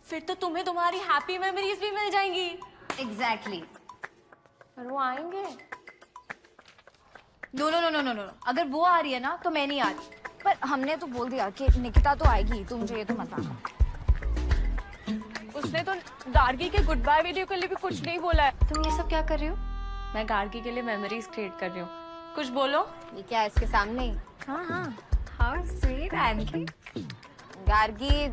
फिर तो तुम्हें तुम्हारी हैप्पी मेमोरीज भी मिल जाएंगी. Exactly. और वो आएंगे. No no no no no no. अगर वो आ रही है ना तो मैं नहीं आ रही. पर हमने तो बोल दिया कि निकिता तो आएगी. तुम मुझे ये तो मत आना. उसने तो गार्गी के गुड बाय वीडियो के लिए भी कुछ नहीं बोला है. तुम ये सब क्या कर रही हो? मैं गार्गी के लिए मेमोरीज क्रिएट कर रही हूँ. कुछ बोलो. ये क्या है इसके सामने? हाँ हाँ. How sweet, Anki. Gargi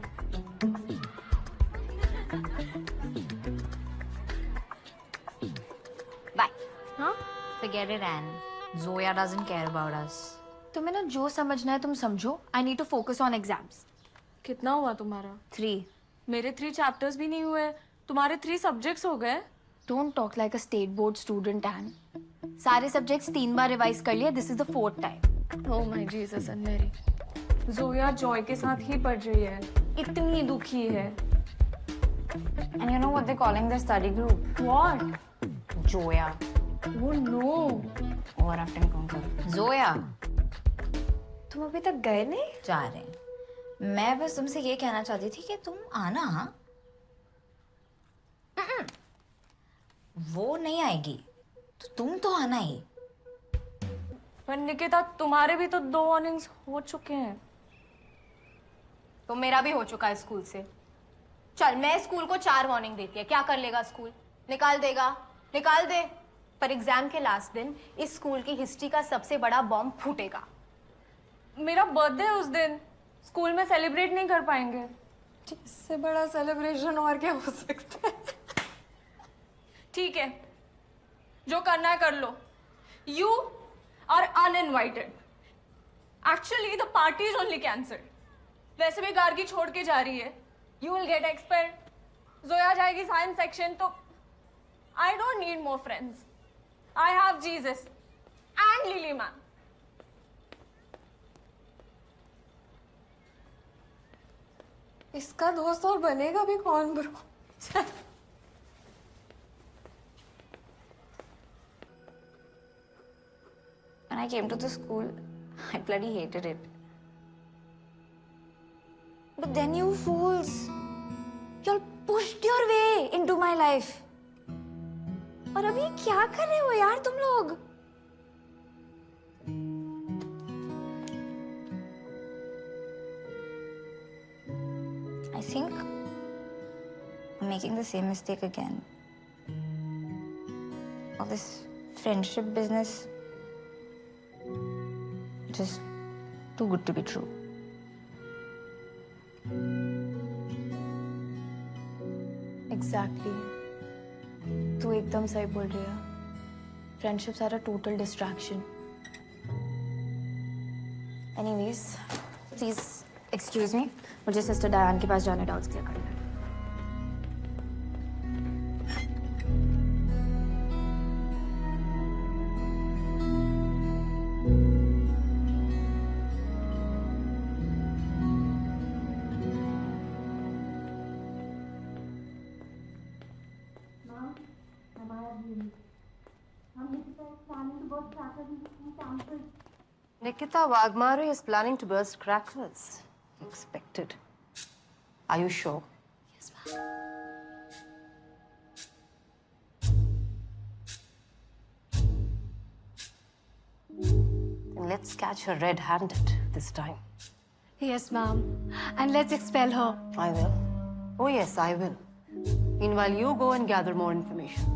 Bye. हाँ? Forget it, Anne. Zoya doesn't care about us. तुम्हें ना जो समझना है तुम समझो. I need to focus on exams. कितना हुआ तुम्हारा? 3. मेरे 3 चैप्टर्स भी नहीं हुए. तुम्हारे 3 सब्जेक्ट्स हो गए. Don't talk like a state board student, Anne. सारे सब्जेक्ट्स 3 बार रिवाइज कर लिया. This is the 4th time. Oh my Jesus and Mary. Zoya Joy के साथ ही पढ़ रही है. इतनी दुखी है. And you know what they're calling their study group? What? Joya. Oh no. Overacting कौन कर? Zoya. तुम अभी तक गए नहीं? जा रहे हैं. मैं बस तुमसे ये कहना चाहती थी कि तुम आना. वो नहीं आएगी तो तुम तो आना ही. पर निकिता तुम्हारे भी तो 2 वार्निंग्स हो चुके हैं. तो मेरा भी हो चुका है स्कूल से. चल मैं स्कूल को 4 वार्निंग देती है. क्या कर लेगा स्कूल? निकाल देगा. निकाल दे. पर एग्जाम के लास्ट दिन इस स्कूल की हिस्ट्री का सबसे बड़ा बॉम्ब फूटेगा. मेरा बर्थडे है उस दिन. स्कूल में सेलिब्रेट नहीं कर पाएंगे. इससे बड़ा सेलिब्रेशन और क्या हो सकता है? ठीक है, जो करना है कर लो. You are uninvited. Actually the party is only cancelled. वैसे भी गार्गी छोड़ के जा रही है. You will get expelled. Zoya जाएगी साइंस सेक्शन. तो I don't need more friends. I have Jesus and Lily ma'am. इसका दोस्त और बनेगा भी कौन bro? When I came to the school, I bloody hated it. But then you fools, y'all pushed your way into my life. और अभी क्या कर रहे हो यार तुम लोग? I think I'm making the same mistake again. All this friendship business, just too good to be true. Exactly. तू एकदम सही बोल रही है. Friendships are a total distraction. Anyways, please excuse me. मुझे सिस्टर डायन के पास जाने डाउट्स क्लियर करना है. Nikita Wagmare is planning to burst crackers. Expected. Are you sure? Yes, ma'am. Then let's catch her red-handed this time. Yes, ma'am. And let's expel her. I will. Oh yes, I will. Meanwhile, you go and gather more information.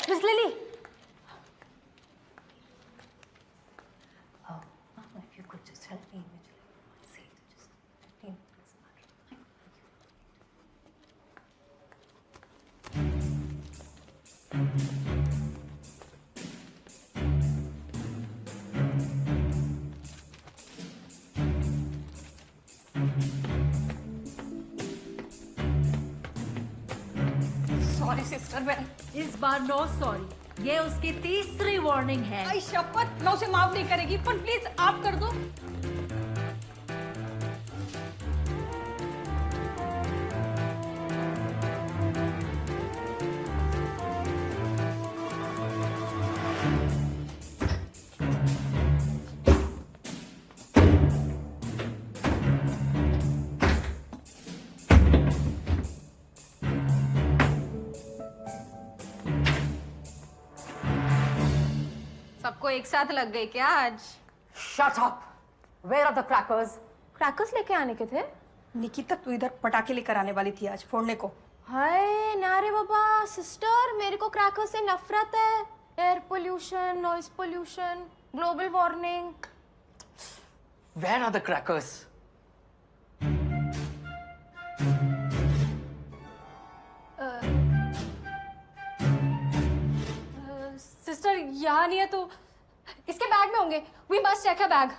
Miss Lily. Oh, Mama, if you could just help me immediately. See, just 15 minutes. Sorry sister, मैं इस बार नो सॉरी. ये उसकी तीसरी वार्निंग है. आई शपथ मैं उसे माफ नहीं करेगी, पर प्लीज आप कर दो. सबको एक साथ लग गई क्या आज? Shut up! Where are the crackers? Crackers लेके आने के थे. निकिता, तू इधर पटाखे लेकर आने वाली थी आज फोड़ने को. हाय ना रे बाबा. सिस्टर, मेरे को क्रैकर्स से नफरत है. Air pollution, noise pollution, global warming. Where are the crackers? Sister यहाँ नहीं है तो इसके बैग में होंगे. We must check her bag.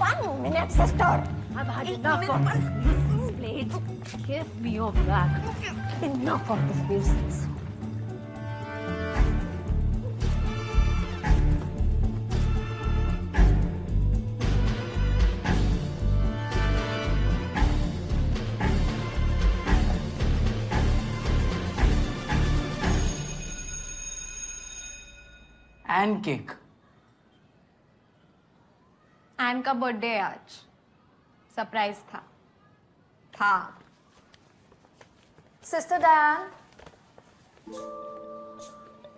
One minute, sister. I've had enough of this plate. Give me your bag. Enough of this business. And cake. Anne का बर्थडे है आज. सरप्राइज था. Sister Diane,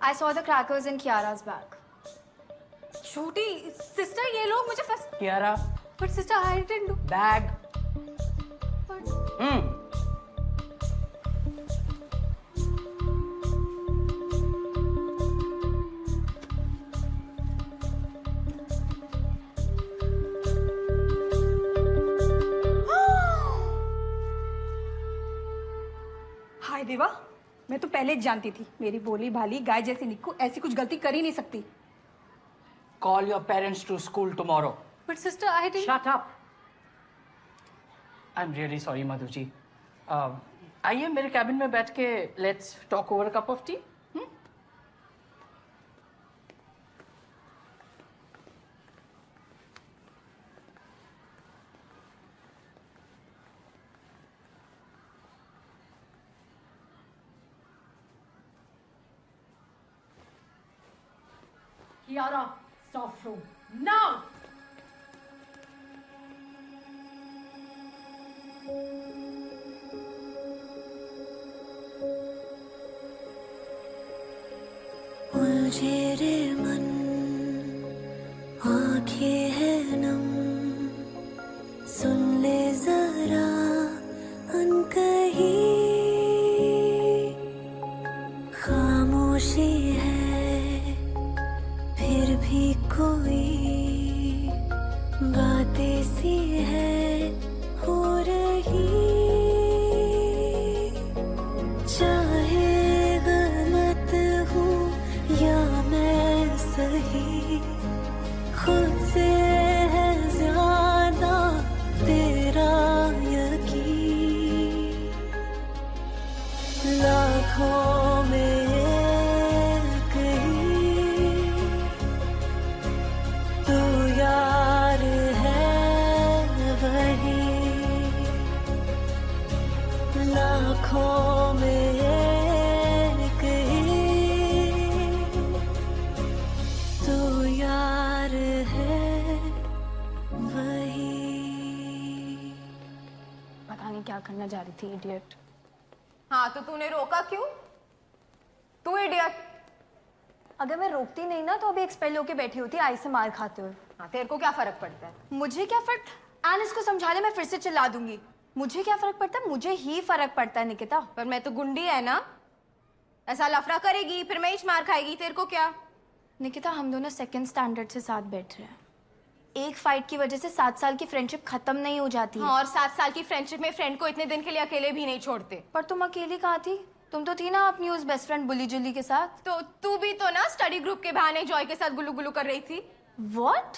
I saw the crackers in Kiara's bag. छोटी सिस्टर, ये लोग मुझे फंस. Kiara, But sister, I didn't do. bag. But हाय देवा, मैं तो पहले जानती थी मेरी भोली भाली गाय जैसी निक्कू ऐसी कुछ गलती कर ही नहीं सकती. Call your parents to school tomorrow. but sister, I didn't. Shut up. I'm really sorry, Madhuji. आइए मेरे कैबिन में बैठ के let's talk over cup of T. Kiara, staff room. Now! उलझे रे मन आँखें है नम सुन ले जरा अनकही खामोशी है फिर भी कोई बातें सी है हो रही चाहे गलत हूँ या मैं सही खुद से है ज्यादा तेरा यकीन लाखों में एक ही तू यार है वही लाखों में एक ही तू यार है वही. पता नहीं क्या करना जा रही थी इडियट. हाँ तो तूने रोका क्यों? तू इडियट. अगर मैं रोकती नहीं ना तो अभी एक्सपेल होके बैठी होती आई से मार खाते हुए. हाँ तेरे को क्या फर्क पड़ता है? मुझे क्या फर्क? एन इसको समझा ले, मैं फिर से चिल्ला दूंगी. मुझे क्या फर्क पड़ता है? मुझे ही फर्क पड़ता है निकिता. पर मैं तो गुंडी है ना. ऐसा लफड़ा करेगी फिर मैं ही मार खाएगी. तेरे को क्या? निकिता हम दोनों सेकंड स्टैंडर्ड से साथ बैठ रहे हैं. एक फाइट की वजह से 7 साल की फ्रेंडशिप खत्म नहीं हो जाती है. हाँ, और 7 साल की फ्रेंडशिप में फ्रेंड को इतने दिन के लिए अकेले भी नहीं छोड़ते. पर तुम अकेली कहाँ थी? तुम तो थी ना अपनी उस बेस्ट फ्रेंड बुली जुली के साथ. तो तू भी तो ना स्टडी ग्रुप के बहाने जॉय के साथ गुलू गुलू कर रही थी. व्हाट?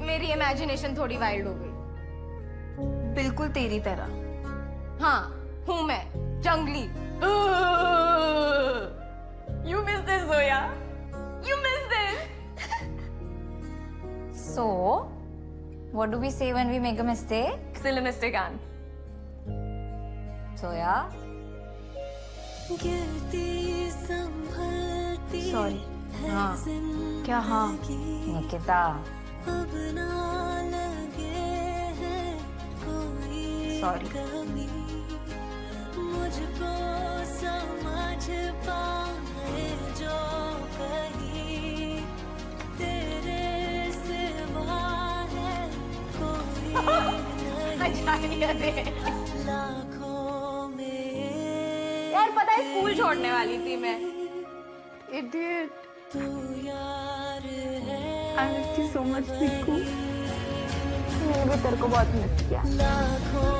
मेरी इमेजिनेशन थोड़ी वाइल्ड हो गई. बिल्कुल तेरी तरह. हाँ हूँ मैं जंगली. You miss this, Zoya. You miss this. So, what do we say when we make a mistake? Still a mistake, Anne. So, yeah. Sorry. हाँ. क्या हाँ? निकिता. सॉरी. मुझको समझ पाए जो कहीं तेरे सिवा है कोई नहीं. लाखों में यार पता है स्कूल छोड़ने वाली थी मैं. इडियट. तू यार है. I miss you so much निक्कू. मैंने भी तेरे को बहुत मिस किया. लाखों